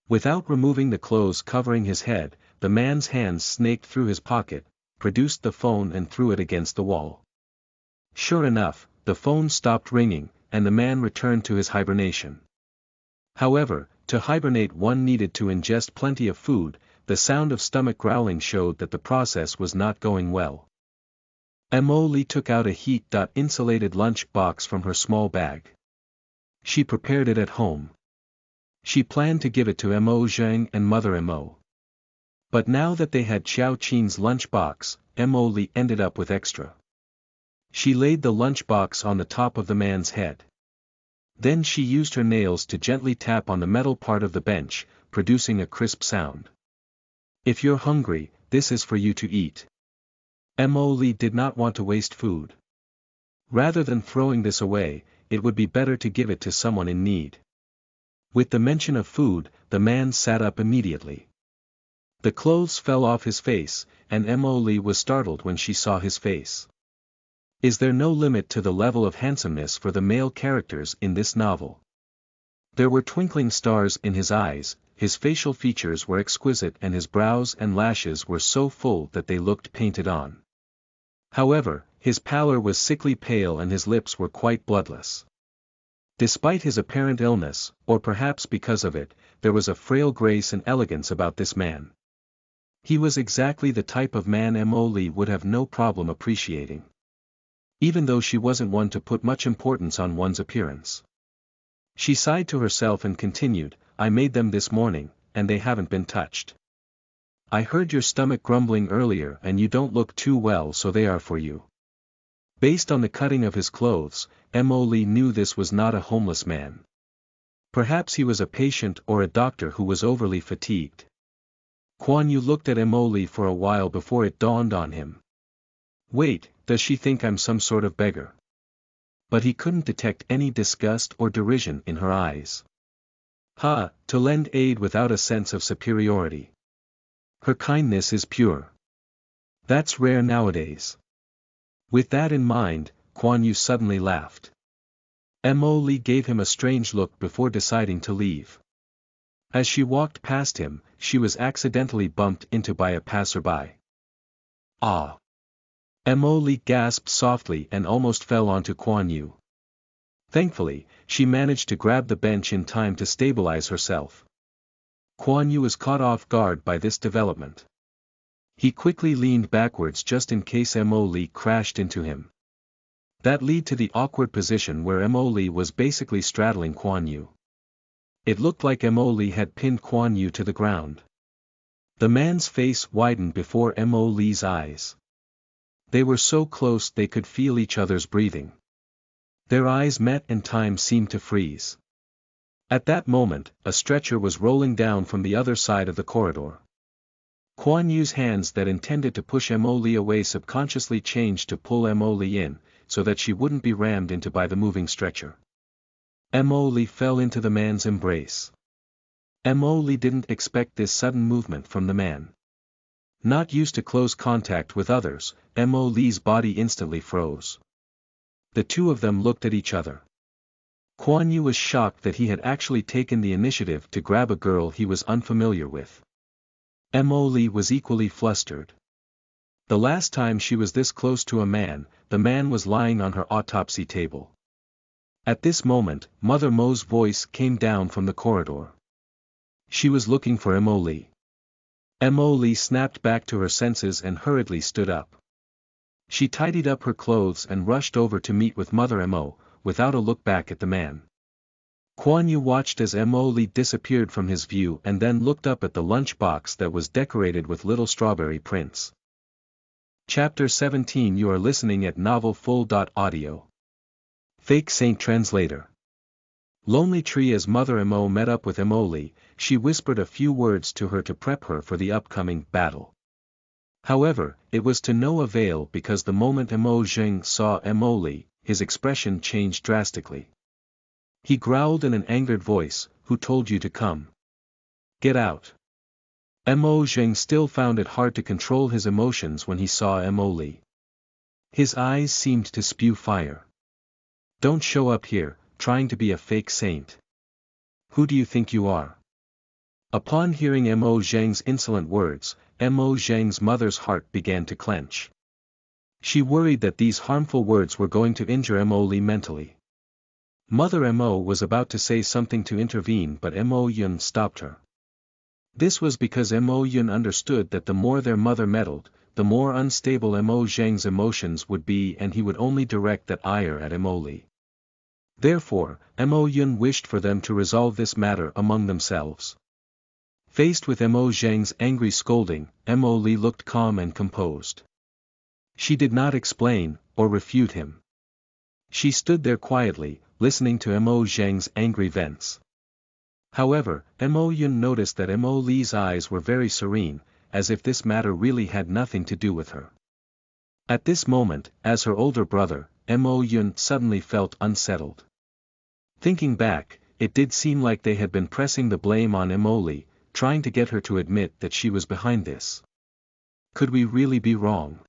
Without removing the clothes covering his head, the man's hands snaked through his pocket, produced the phone and threw it against the wall. Sure enough, the phone stopped ringing, and the man returned to his hibernation. However, to hibernate one needed to ingest plenty of food. The sound of stomach growling showed that the process was not going well. Mo Li took out a heat-insulated lunch box from her small bag. She prepared it at home. She planned to give it to Mo Zheng and Mother Mo. But now that they had Xiao Qing's lunch box, Mo Li ended up with extra. She laid the lunchbox on the top of the man's head. Then she used her nails to gently tap on the metal part of the bench, producing a crisp sound. If you're hungry, this is for you to eat. Mo-Lee did not want to waste food. Rather than throwing this away, it would be better to give it to someone in need. With the mention of food, the man sat up immediately. The clothes fell off his face, and Mo-Lee was startled when she saw his face. Is there no limit to the level of handsomeness for the male characters in this novel? There were twinkling stars in his eyes, his facial features were exquisite and his brows and lashes were so full that they looked painted on. However, his pallor was sickly pale and his lips were quite bloodless. Despite his apparent illness, or perhaps because of it, there was a frail grace and elegance about this man. He was exactly the type of man Mo-Lee would have no problem appreciating. Even though she wasn't one to put much importance on one's appearance. She sighed to herself and continued, I made them this morning, and they haven't been touched. I heard your stomach grumbling earlier and you don't look too well, so they are for you. Based on the cutting of his clothes, Mo-Lee knew this was not a homeless man. Perhaps he was a patient or a doctor who was overly fatigued. Kuan Yu looked at Mo-Lee for a while before it dawned on him. Wait, does she think I'm some sort of beggar? But he couldn't detect any disgust or derision in her eyes. To lend aid without a sense of superiority. Her kindness is pure. That's rare nowadays. With that in mind, Kuan Yu suddenly laughed. Mo-Lee gave him a strange look before deciding to leave. As she walked past him, she was accidentally bumped into by a passerby. Ah! Mo-Lee gasped softly and almost fell onto Kuan Yu. Thankfully, she managed to grab the bench in time to stabilize herself. Kuan Yu was caught off guard by this development. He quickly leaned backwards just in case Mo-Lee crashed into him. That led to the awkward position where Mo-Lee was basically straddling Kuan Yu. It looked like Mo-Lee had pinned Kuan Yu to the ground. The man's face widened before Mo-Lee's eyes. They were so close they could feel each other's breathing. Their eyes met and time seemed to freeze. At that moment, a stretcher was rolling down from the other side of the corridor. Kuan Yu's hands that intended to push Mo-Lee away subconsciously changed to pull Mo-Lee in, so that she wouldn't be rammed into by the moving stretcher. Mo-Lee fell into the man's embrace. Mo-Lee didn't expect this sudden movement from the man. Not used to close contact with others, Mo-Lee's body instantly froze. The two of them looked at each other. Kuan Yu was shocked that he had actually taken the initiative to grab a girl he was unfamiliar with. Mo-Lee was equally flustered. The last time she was this close to a man, the man was lying on her autopsy table. At this moment, Mother Mo's voice came down from the corridor. She was looking for Mo-Lee. Mo-Lee snapped back to her senses and hurriedly stood up. She tidied up her clothes and rushed over to meet with Mother Mo, without a look back at the man. Kuan Yu watched as Mo-Lee disappeared from his view and then looked up at the lunchbox that was decorated with little strawberry prints. Chapter 17 You are listening at NovelFull.audio. Fake Saint Translator. Lonely Tree. As Mother Mo met up with Mo-Lee, she whispered a few words to her to prep her for the upcoming battle. However, it was to no avail because the moment Mo Zheng saw Mo-Lee, his expression changed drastically. He growled in an angered voice, "Who told you to come? Get out." Mo Zheng still found it hard to control his emotions when he saw Mo-Lee. His eyes seemed to spew fire. Don't show up here, trying to be a fake saint. Who do you think you are? Upon hearing Mo Zheng's insolent words, Mo Zheng's mother's heart began to clench. She worried that these harmful words were going to injure Mo-Lee mentally. Mother Mo was about to say something to intervene, but Mo Yun stopped her. This was because Mo Yun understood that the more their mother meddled, the more unstable Mo Zheng's emotions would be, and he would only direct that ire at Mo-Lee. Therefore, Mo Yun wished for them to resolve this matter among themselves. Faced with Mo Zheng's angry scolding, Mo-Lee looked calm and composed. She did not explain, or refute him. She stood there quietly, listening to Mo Zheng's angry vents. However, Mo Yun noticed that Mo Li's eyes were very serene, as if this matter really had nothing to do with her. At this moment, as her older brother, Mo Yun suddenly felt unsettled. Thinking back, it did seem like they had been pressing the blame on Mo Li, trying to get her to admit that she was behind this. Could we really be wrong?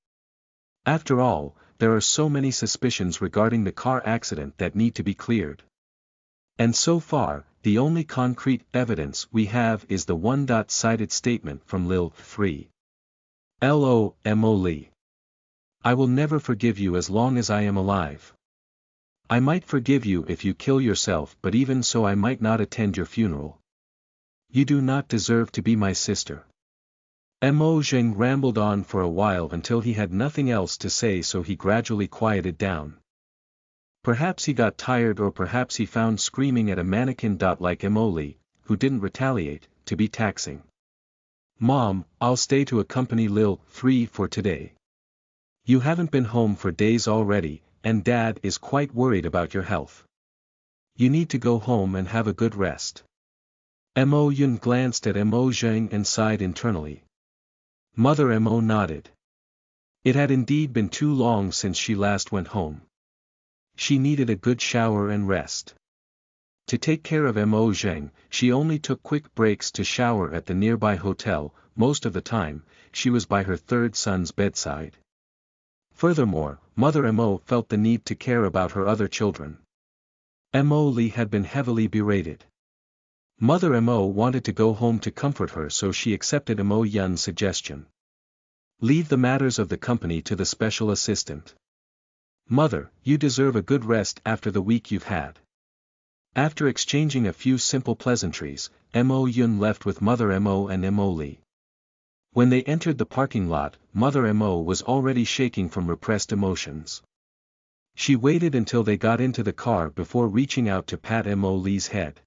After all, there are so many suspicions regarding the car accident that need to be cleared. And so far, the only concrete evidence we have is the one-sided statement from Lil 3. Mo Li. I will never forgive you as long as I am alive. I might forgive you if you kill yourself, but even so I might not attend your funeral. You do not deserve to be my sister. Mo Zheng rambled on for a while until he had nothing else to say, so he gradually quieted down. Perhaps he got tired, or perhaps he found screaming at a mannequin like Mo Li, who didn't retaliate, to be taxing. Mom, I'll stay to accompany Lil 3 for today. You haven't been home for days already, and Dad is quite worried about your health. You need to go home and have a good rest. Mo Yun glanced at Mo Zheng and sighed internally. Mother Mo nodded. It had indeed been too long since she last went home. She needed a good shower and rest. To take care of Mo Zheng, she only took quick breaks to shower at the nearby hotel. Most of the time, she was by her third son's bedside. Furthermore, Mother Mo felt the need to care about her other children. Mo Li had been heavily berated. Mother Mo wanted to go home to comfort her, so she accepted Mo Yun's suggestion. Leave the matters of the company to the special assistant. Mother, you deserve a good rest after the week you've had. After exchanging a few simple pleasantries, Mo Yun left with Mother Mo and Mo Li. When they entered the parking lot, Mother Mo was already shaking from repressed emotions. She waited until they got into the car before reaching out to pat Mo Li's head.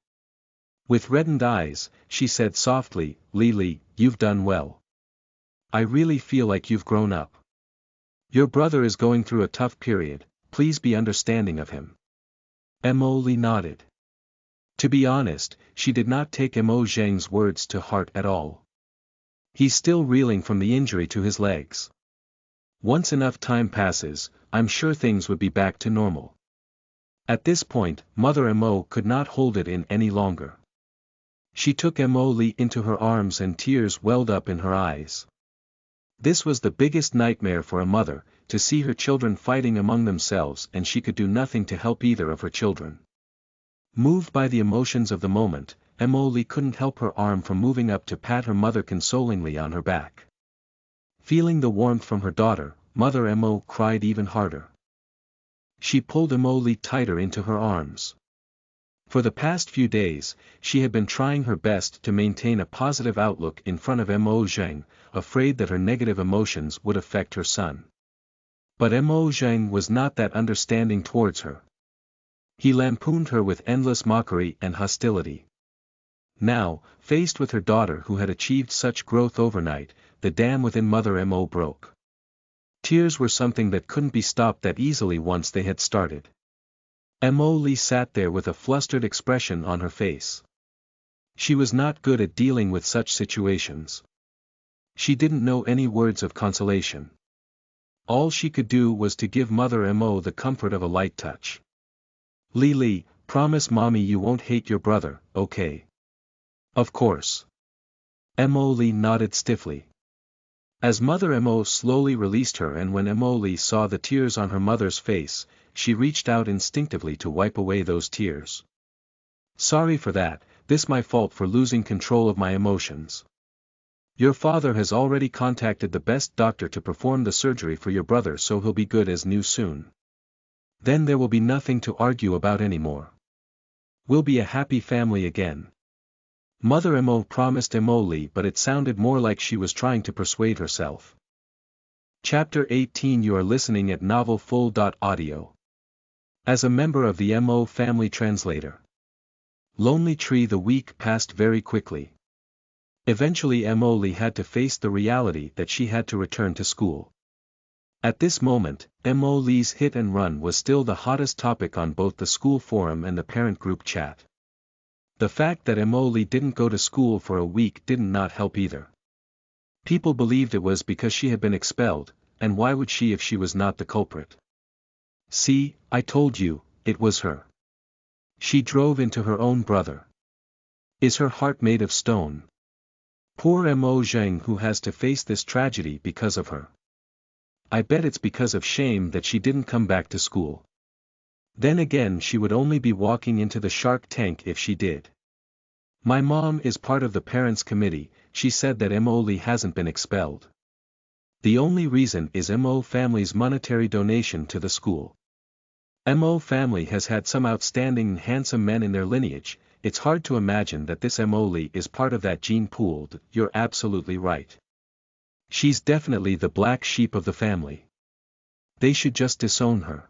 With reddened eyes, she said softly, Li, you've done well. I really feel like you've grown up. Your brother is going through a tough period, please be understanding of him. Mo Li nodded. To be honest, she did not take Mo Zheng's words to heart at all. He's still reeling from the injury to his legs. Once enough time passes, I'm sure things would be back to normal. At this point, Mother Mo could not hold it in any longer. She took Mo Li into her arms and tears welled up in her eyes. This was the biggest nightmare for a mother, to see her children fighting among themselves, and she could do nothing to help either of her children. Moved by the emotions of the moment, Mo Li couldn't help her arm from moving up to pat her mother consolingly on her back. Feeling the warmth from her daughter, Mother Mo cried even harder. She pulled Mo Li tighter into her arms. For the past few days, she had been trying her best to maintain a positive outlook in front of Mo Zheng, afraid that her negative emotions would affect her son. But Mo Zheng was not that understanding towards her. He lampooned her with endless mockery and hostility. Now, faced with her daughter who had achieved such growth overnight, the dam within Mother Mo broke. Tears were something that couldn't be stopped that easily once they had started. Mo Li sat there with a flustered expression on her face. She was not good at dealing with such situations. She didn't know any words of consolation. All she could do was to give Mother Mo the comfort of a light touch. Li, promise Mommy you won't hate your brother, okay? Of course. Mo Li nodded stiffly. As Mother Mo slowly released her, and when Mo Li saw the tears on her mother's face, she reached out instinctively to wipe away those tears. Sorry for that, this my fault for losing control of my emotions. Your father has already contacted the best doctor to perform the surgery for your brother, so he'll be good as new soon. Then there will be nothing to argue about anymore. We'll be a happy family again. Mother Mo promised Mo Li, but it sounded more like she was trying to persuade herself. Chapter 18. You are listening at novelfull.audio. As a member of the Mo family translator. Lonely Tree. The week passed very quickly. Eventually Mo Li had to face the reality that she had to return to school. At this moment, Mo Lee's hit and run was still the hottest topic on both the school forum and the parent group chat. The fact that Mo Lee didn't go to school for a week did not help either. People believed it was because she had been expelled, and why would she if she was not the culprit? See, I told you, it was her. She drove into her own brother. Is her heart made of stone? Poor Mo Zheng who has to face this tragedy because of her. I bet it's because of shame that she didn't come back to school. Then again she would only be walking into the shark tank if she did. My mom is part of the parents' committee, she said that Mo Lee hasn't been expelled. The only reason is Mo family's monetary donation to the school. Mo family has had some outstanding and handsome men in their lineage, it's hard to imagine that this Mo Lee is part of that gene pool. You're absolutely right. She's definitely the black sheep of the family. They should just disown her.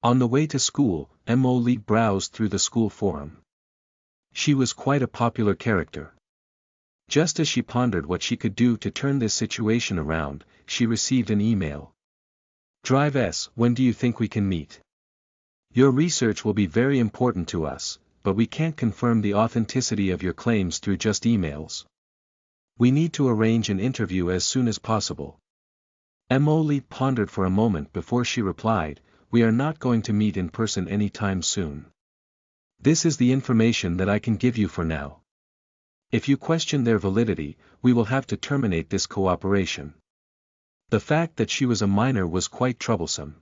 On the way to school, Mo Lee browsed through the school forum. She was quite a popular character. Just as she pondered what she could do to turn this situation around, she received an email. Drive S, when do you think we can meet? Your research will be very important to us, but we can't confirm the authenticity of your claims through just emails. We need to arrange an interview as soon as possible. Mo Lee pondered for a moment before she replied, we are not going to meet in person anytime soon. This is the information that I can give you for now. If you question their validity, we will have to terminate this cooperation. The fact that she was a minor was quite troublesome.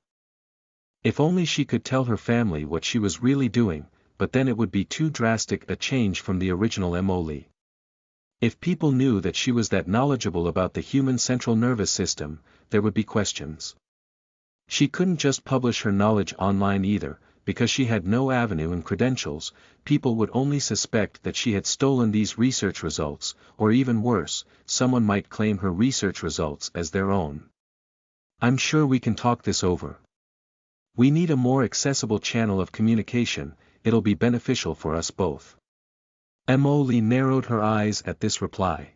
If only she could tell her family what she was really doing, but then it would be too drastic a change from the original Mo Lee. If people knew that she was that knowledgeable about the human central nervous system, there would be questions. She couldn't just publish her knowledge online either, because she had no avenue and credentials. People would only suspect that she had stolen these research results, or even worse, someone might claim her research results as their own. I'm sure we can talk this over. We need a more accessible channel of communication, it'll be beneficial for us both. Mo Lee narrowed her eyes at this reply.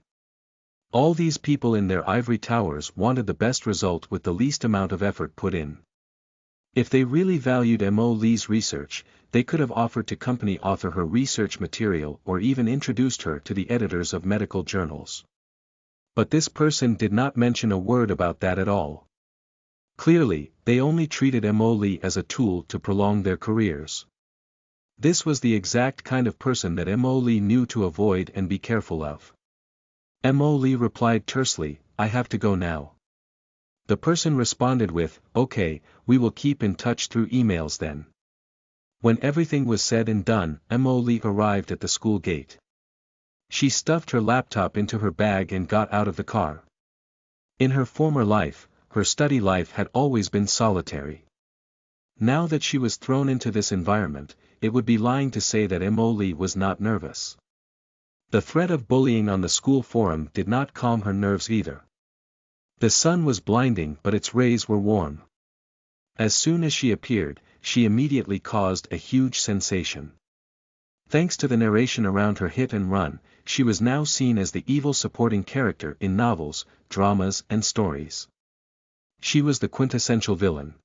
All these people in their ivory towers wanted the best result with the least amount of effort put in. If they really valued Mo Lee's research, they could have offered to company author her research material or even introduced her to the editors of medical journals. But this person did not mention a word about that at all. Clearly, they only treated Mo Lee as a tool to prolong their careers. This was the exact kind of person that Mo Lee knew to avoid and be careful of. Mo Lee replied tersely, I have to go now. The person responded with, okay, we will keep in touch through emails then. When everything was said and done, Mo Lee arrived at the school gate. She stuffed her laptop into her bag and got out of the car. In her former life, her study life had always been solitary. Now that she was thrown into this environment, it would be lying to say that Mo Lee was not nervous. The threat of bullying on the school forum did not calm her nerves either. The sun was blinding but its rays were warm. As soon as she appeared, she immediately caused a huge sensation. Thanks to the narration around her hit and run, she was now seen as the evil supporting character in novels, dramas and stories. She was the quintessential villain.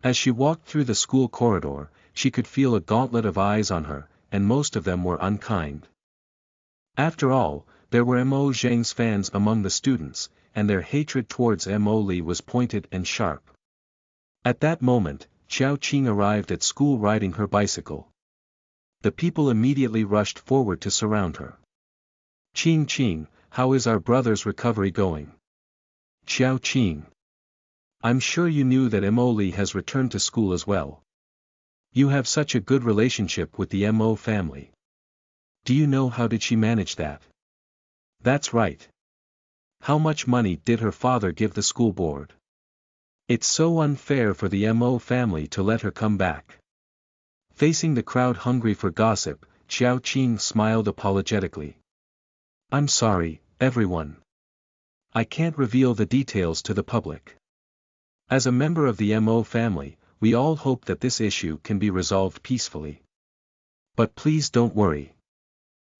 As she walked through the school corridor, she could feel a gauntlet of eyes on her, and most of them were unkind. After all, there were Mo Zheng's fans among the students, and their hatred towards Mo Lee was pointed and sharp. At that moment, Xiao Qing arrived at school riding her bicycle. The people immediately rushed forward to surround her. Qing, how is our brother's recovery going? Xiao Qing. I'm sure you knew that Mo Lee has returned to school as well. You have such a good relationship with the Mo family. Do you know how did she manage that? That's right. How much money did her father give the school board? It's so unfair for the Mo family to let her come back. Facing the crowd hungry for gossip, Xiao Qing smiled apologetically. I'm sorry, everyone. I can't reveal the details to the public. As a member of the Mo family, we all hope that this issue can be resolved peacefully. But please don't worry.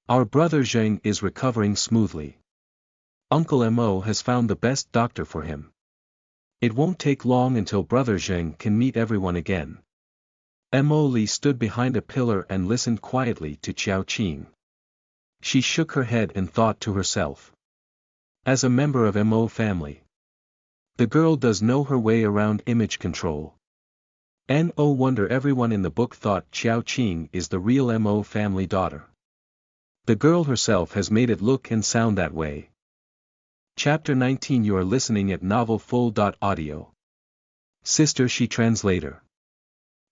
Our brother Zheng is recovering smoothly. Uncle Mo has found the best doctor for him. It won't take long until Brother Zheng can meet everyone again. Mo Li stood behind a pillar and listened quietly to Qiao Qing. She shook her head and thought to herself. As a member of Mo family, the girl does know her way around image control. No wonder everyone in the book thought Qiao Qing is the real Mo family daughter. The girl herself has made it look and sound that way. Chapter 19. You are listening at NovelFull.audio. Sister She Translator.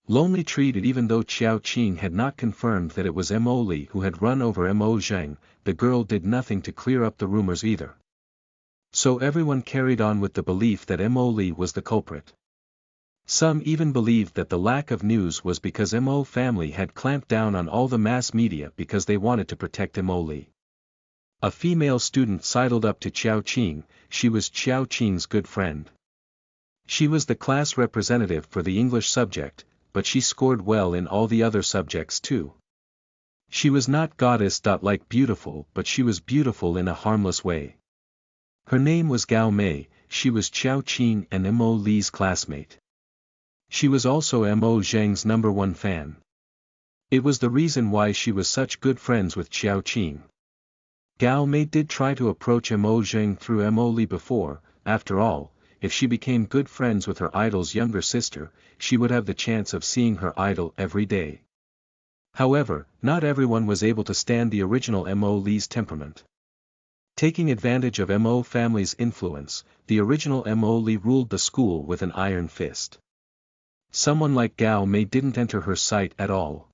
Lonely treated. Even though Qiao Qing had not confirmed that it was Mo Li who had run over Mo Zheng, the girl did nothing to clear up the rumors either. So everyone carried on with the belief that Mo Li was the culprit. Some even believed that the lack of news was because Mo family had clamped down on all the mass media because they wanted to protect Mo Li. A female student sidled up to Qiao Qing. She was Qiao Qing's good friend. She was the class representative for the English subject, but she scored well in all the other subjects too. She was not goddess-like beautiful, but she was beautiful in a harmless way. Her name was Gao Mei. She was Qiao Qing and Mo Li's classmate. She was also Mo Zheng's #1 fan. It was the reason why she was such good friends with Qiao Qing. Gao Mei did try to approach Mo Zheng through Mo Li before. After all, if she became good friends with her idol's younger sister, she would have the chance of seeing her idol every day. However, not everyone was able to stand the original Mo Li's temperament. Taking advantage of Mo family's influence, the original Mo Li ruled the school with an iron fist. Someone like Gao Mei didn't enter her sight at all.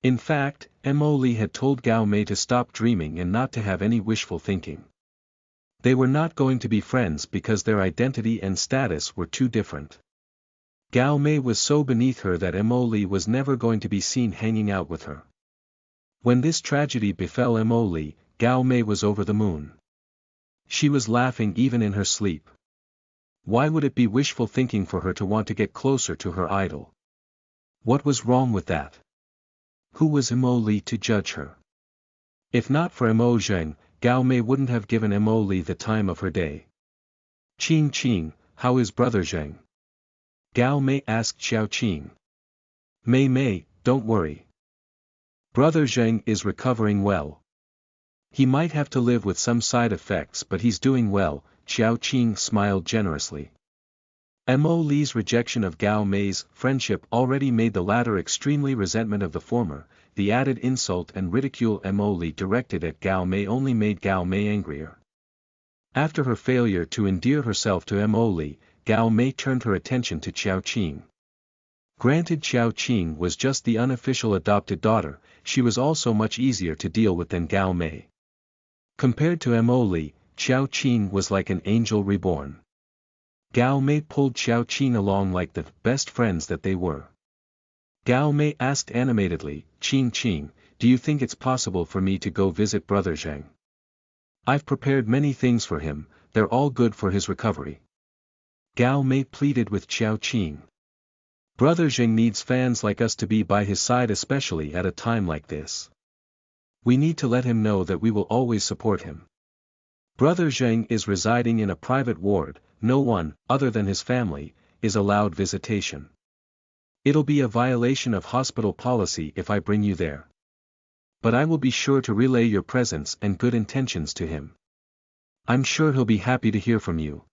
In fact, Mo Li had told Gao Mei to stop dreaming and not to have any wishful thinking. They were not going to be friends because their identity and status were too different. Gao Mei was so beneath her that Mo Li was never going to be seen hanging out with her. When this tragedy befell Mo Li, Gao Mei was over the moon. She was laughing even in her sleep. Why would it be wishful thinking for her to want to get closer to her idol? What was wrong with that? Who was Mo Li to judge her? If not for Mo Zheng, Gao Mei wouldn't have given Mo Li the time of her day. Qing Qing, how is Brother Zheng? Gao Mei asked Qiao Qing. Mei, don't worry. Brother Zheng is recovering well. He might have to live with some side effects but he's doing well. Qiao Qing smiled generously. Mo Li's rejection of Gao Mei's friendship already made the latter extremely resentment of the former. The added insult and ridicule Mo Li directed at Gao Mei only made Gao Mei angrier. After her failure to endear herself to Mo Li, Gao Mei turned her attention to Qiao Qing. Granted, Qiao Qing was just the unofficial adopted daughter, she was also much easier to deal with than Gao Mei. Compared to Mo Li, Qiao Qing was like an angel reborn. Gao Mei pulled Qiao Qing along like the best friends that they were. Gao Mei asked animatedly, Qing, do you think it's possible for me to go visit Brother Zheng? I've prepared many things for him, they're all good for his recovery. Gao Mei pleaded with Qiao Qing. Brother Zheng needs fans like us to be by his side, especially at a time like this. We need to let him know that we will always support him. Brother Zheng is residing in a private ward, no one, other than his family, is allowed visitation. It'll be a violation of hospital policy if I bring you there. But I will be sure to relay your presence and good intentions to him. I'm sure he'll be happy to hear from you.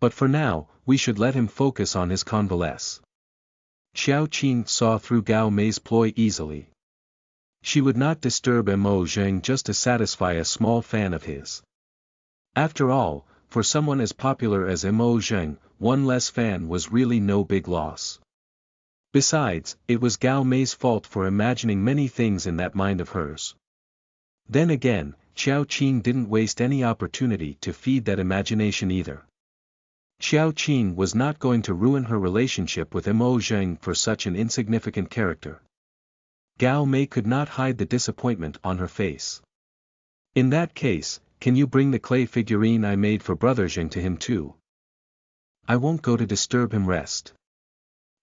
But for now, we should let him focus on his convalescence. Qiao Qing saw through Gao Mei's ploy easily. She would not disturb Mo Zheng just to satisfy a small fan of his. After all, for someone as popular as Mo Zheng, one less fan was really no big loss. Besides, it was Gao Mei's fault for imagining many things in that mind of hers. Then again, Qiao Qing didn't waste any opportunity to feed that imagination either. Qiao Qing was not going to ruin her relationship with Mo Zheng for such an insignificant character. Gao Mei could not hide the disappointment on her face. In that case, can you bring the clay figurine I made for Brother Zheng to him too? I won't go to disturb him. Rest.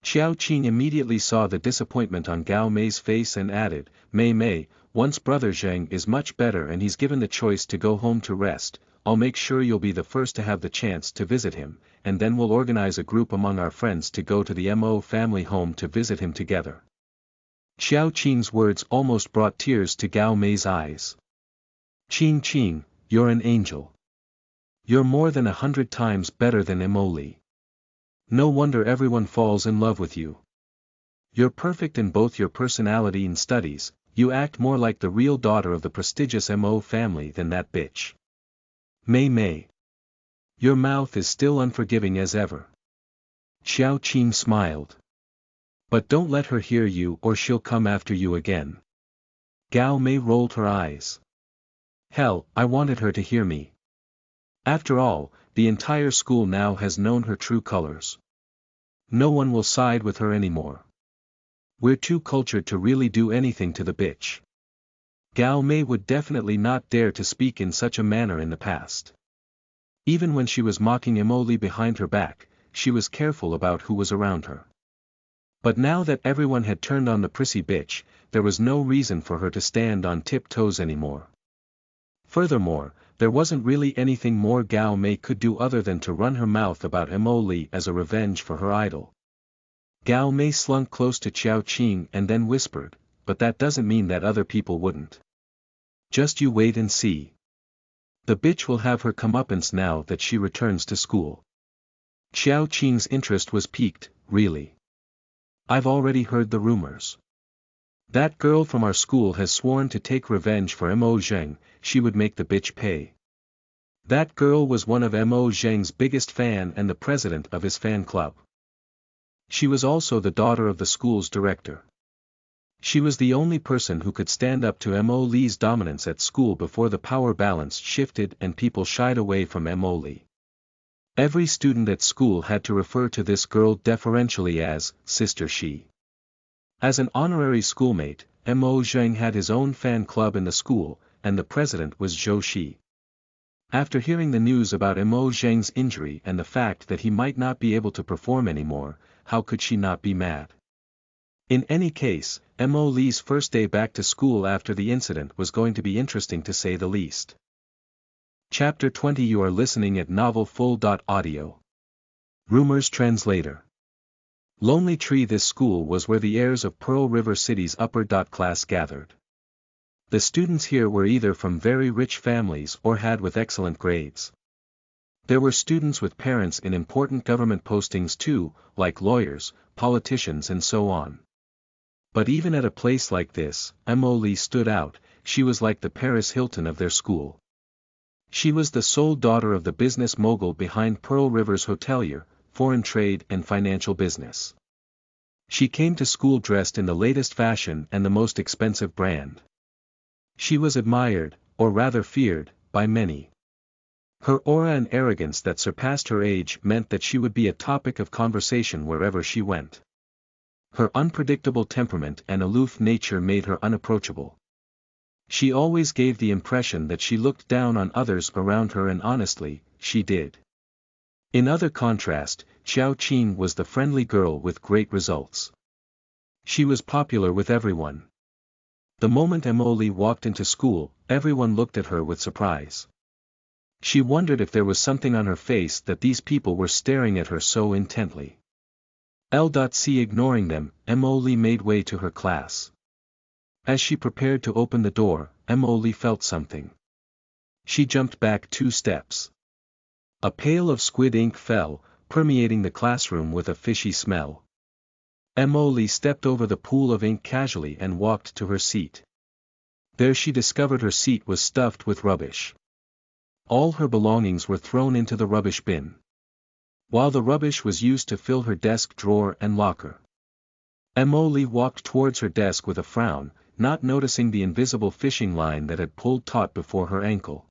Qiao Qing immediately saw the disappointment on Gao Mei's face and added, Mei, once Brother Zheng is much better and he's given the choice to go home to rest, I'll make sure you'll be the first to have the chance to visit him, and then we'll organize a group among our friends to go to the Mo family home to visit him together. Xiao Qing's words almost brought tears to Gao Mei's eyes. Qing, you're an angel. You're more than 100 times better than Mo Li. No wonder everyone falls in love with you. You're perfect in both your personality and studies, you act more like the real daughter of the prestigious Mo family than that bitch. Mei. Your mouth is still unforgiving as ever. Xiao Qing smiled. But don't let her hear you or she'll come after you again. Gao Mei rolled her eyes. Hell, I wanted her to hear me. After all, the entire school now has known her true colors. No one will side with her anymore. We're too cultured to really do anything to the bitch. Gao Mei would definitely not dare to speak in such a manner in the past. Even when she was mocking Mo Li behind her back, she was careful about who was around her. But now that everyone had turned on the prissy bitch, there was no reason for her to stand on tiptoes anymore. Furthermore, there wasn't really anything more Gao Mei could do other than to run her mouth about Mo Li as a revenge for her idol. Gao Mei slunk close to Xiao Qing and then whispered, but that doesn't mean that other people wouldn't. Just you wait and see. The bitch will have her comeuppance now that she returns to school. Xiao Qing's interest was piqued, really. I've already heard the rumors. That girl from our school has sworn to take revenge for Mo Zheng, she would make the bitch pay. That girl was one of Mo Zheng's biggest fan and the president of his fan club. She was also the daughter of the school's director. She was the only person who could stand up to Mo Li's dominance at school before the power balance shifted and people shied away from Mo Li. Every student at school had to refer to this girl deferentially as Sister Shi. As an honorary schoolmate, Mo Zheng had his own fan club in the school, and the president was Zhou Shi. After hearing the news about Mo Zheng's injury and the fact that he might not be able to perform anymore, how could she not be mad? In any case, Mo Li's first day back to school after the incident was going to be interesting to say the least. Chapter 20 You are listening at NovelFull.audio. Rumors Translator. Lonely Tree. This school was where the heirs of Pearl River City's upper class gathered. The students here were either from very rich families or had with excellent grades. There were students with parents in important government postings too, like lawyers, politicians and so on. But even at a place like this, Mo Li stood out. She was like the Paris Hilton of their school. She was the sole daughter of the business mogul behind Pearl River's hotelier, foreign trade and financial business. She came to school dressed in the latest fashion and the most expensive brand. She was admired, or rather feared, by many. Her aura and arrogance that surpassed her age meant that she would be a topic of conversation wherever she went. Her unpredictable temperament and aloof nature made her unapproachable. She always gave the impression that she looked down on others around her, and honestly, she did. In other contrast, Xiao Qing was the friendly girl with great results. She was popular with everyone. The moment Mo Li walked into school, everyone looked at her with surprise. She wondered if there was something on her face that these people were staring at her so intently. Ignoring them, Mo Li made way to her class. As she prepared to open the door, Mo Li felt something. She jumped back 2 steps. A pail of squid ink fell, permeating the classroom with a fishy smell. Mo Li stepped over the pool of ink casually and walked to her seat. There she discovered her seat was stuffed with rubbish. All her belongings were thrown into the rubbish bin. While the rubbish was used to fill her desk drawer and locker. Mo Li walked towards her desk with a frown, not noticing the invisible fishing line that had pulled taut before her ankle.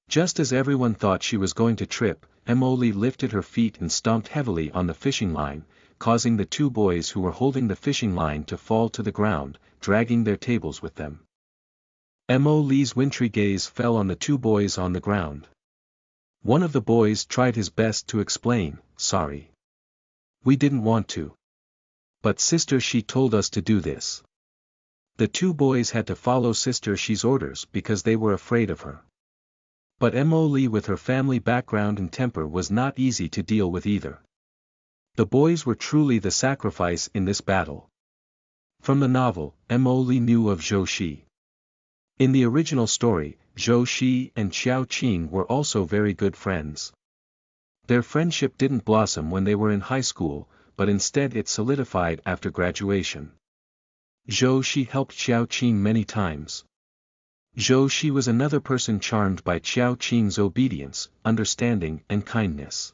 Just as everyone thought she was going to trip, Mo Li lifted her feet and stomped heavily on the fishing line, causing the 2 boys who were holding the fishing line to fall to the ground, dragging their tables with them. Mo Li's wintry gaze fell on the 2 boys on the ground. One of the boys tried his best to explain, "Sorry. We didn't want to. But Sister Shi told us to do this." The 2 boys had to follow Sister Shi's orders because they were afraid of her. But Mo Li with her family background and temper was not easy to deal with either. The boys were truly the sacrifice in this battle. From the novel, Mo Li knew of Zhou Xi. In the original story, Zhou Xi and Xiao Qing were also very good friends. Their friendship didn't blossom when they were in high school, but instead it solidified after graduation. Zhou Xi helped Xiao Qing many times. Zhou Xi was another person charmed by Xiao Qing's obedience, understanding and kindness.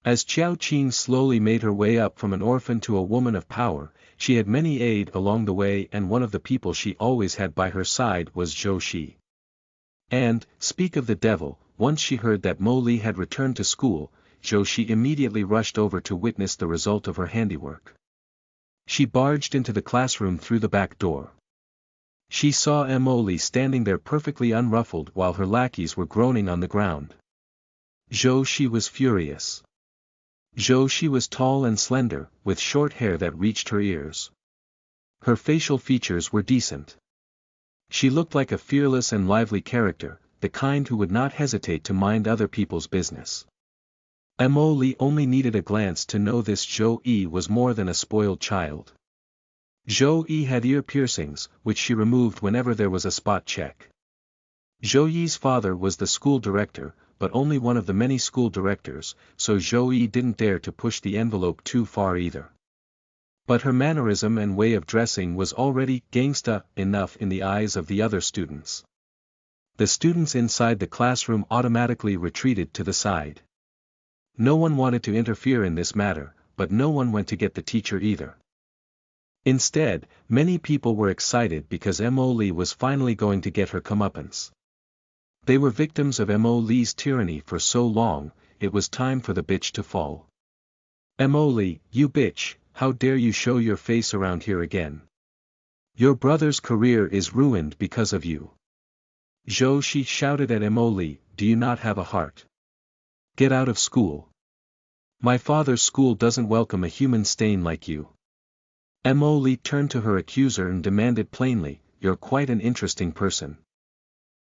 As Xiao Qing slowly made her way up from an orphan to a woman of power, she had many aid along the way, and one of the people she always had by her side was Zhou Xi. And, speak of the devil, once she heard that Mo Li had returned to school, Zhou Xi immediately rushed over to witness the result of her handiwork. She barged into the classroom through the back door. She saw Mo Li standing there perfectly unruffled while her lackeys were groaning on the ground. Zhou Xi was furious. Zhou Xi was tall and slender, with short hair that reached her ears. Her facial features were decent. She looked like a fearless and lively character, the kind who would not hesitate to mind other people's business. Mo Li only needed a glance to know this Zhou Yi was more than a spoiled child. Zhou Yi had ear piercings, which she removed whenever there was a spot check. Zhou Yi's father was the school director, but only one of the many school directors, so Zhou Yi didn't dare to push the envelope too far either. But her mannerism and way of dressing was already gangsta enough in the eyes of the other students. The students inside the classroom automatically retreated to the side. No one wanted to interfere in this matter, but no one went to get the teacher either. Instead, many people were excited because Mo Li was finally going to get her comeuppance. They were victims of Mo Li's tyranny for so long, it was time for the bitch to fall. Mo Li, you bitch, how dare you show your face around here again? Your brother's career is ruined because of you. Zhou Xi shouted at Mo Li, do you not have a heart? Get out of school. My father's school doesn't welcome a human stain like you. Mo Li turned to her accuser and demanded plainly, you're quite an interesting person.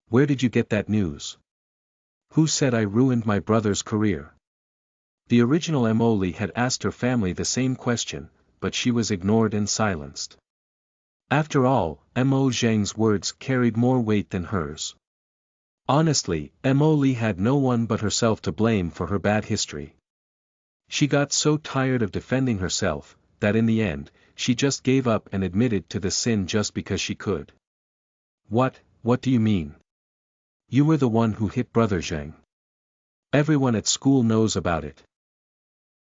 Where did you get that news? Who said I ruined my brother's career? The original Mo Li had asked her family the same question, but she was ignored and silenced. After all, Mo Zheng's words carried more weight than hers. Honestly, Mo Li had no one but herself to blame for her bad history. She got so tired of defending herself, that in the end, she just gave up and admitted to the sin just because she could. What do you mean? You were the one who hit Brother Zheng. Everyone at school knows about it.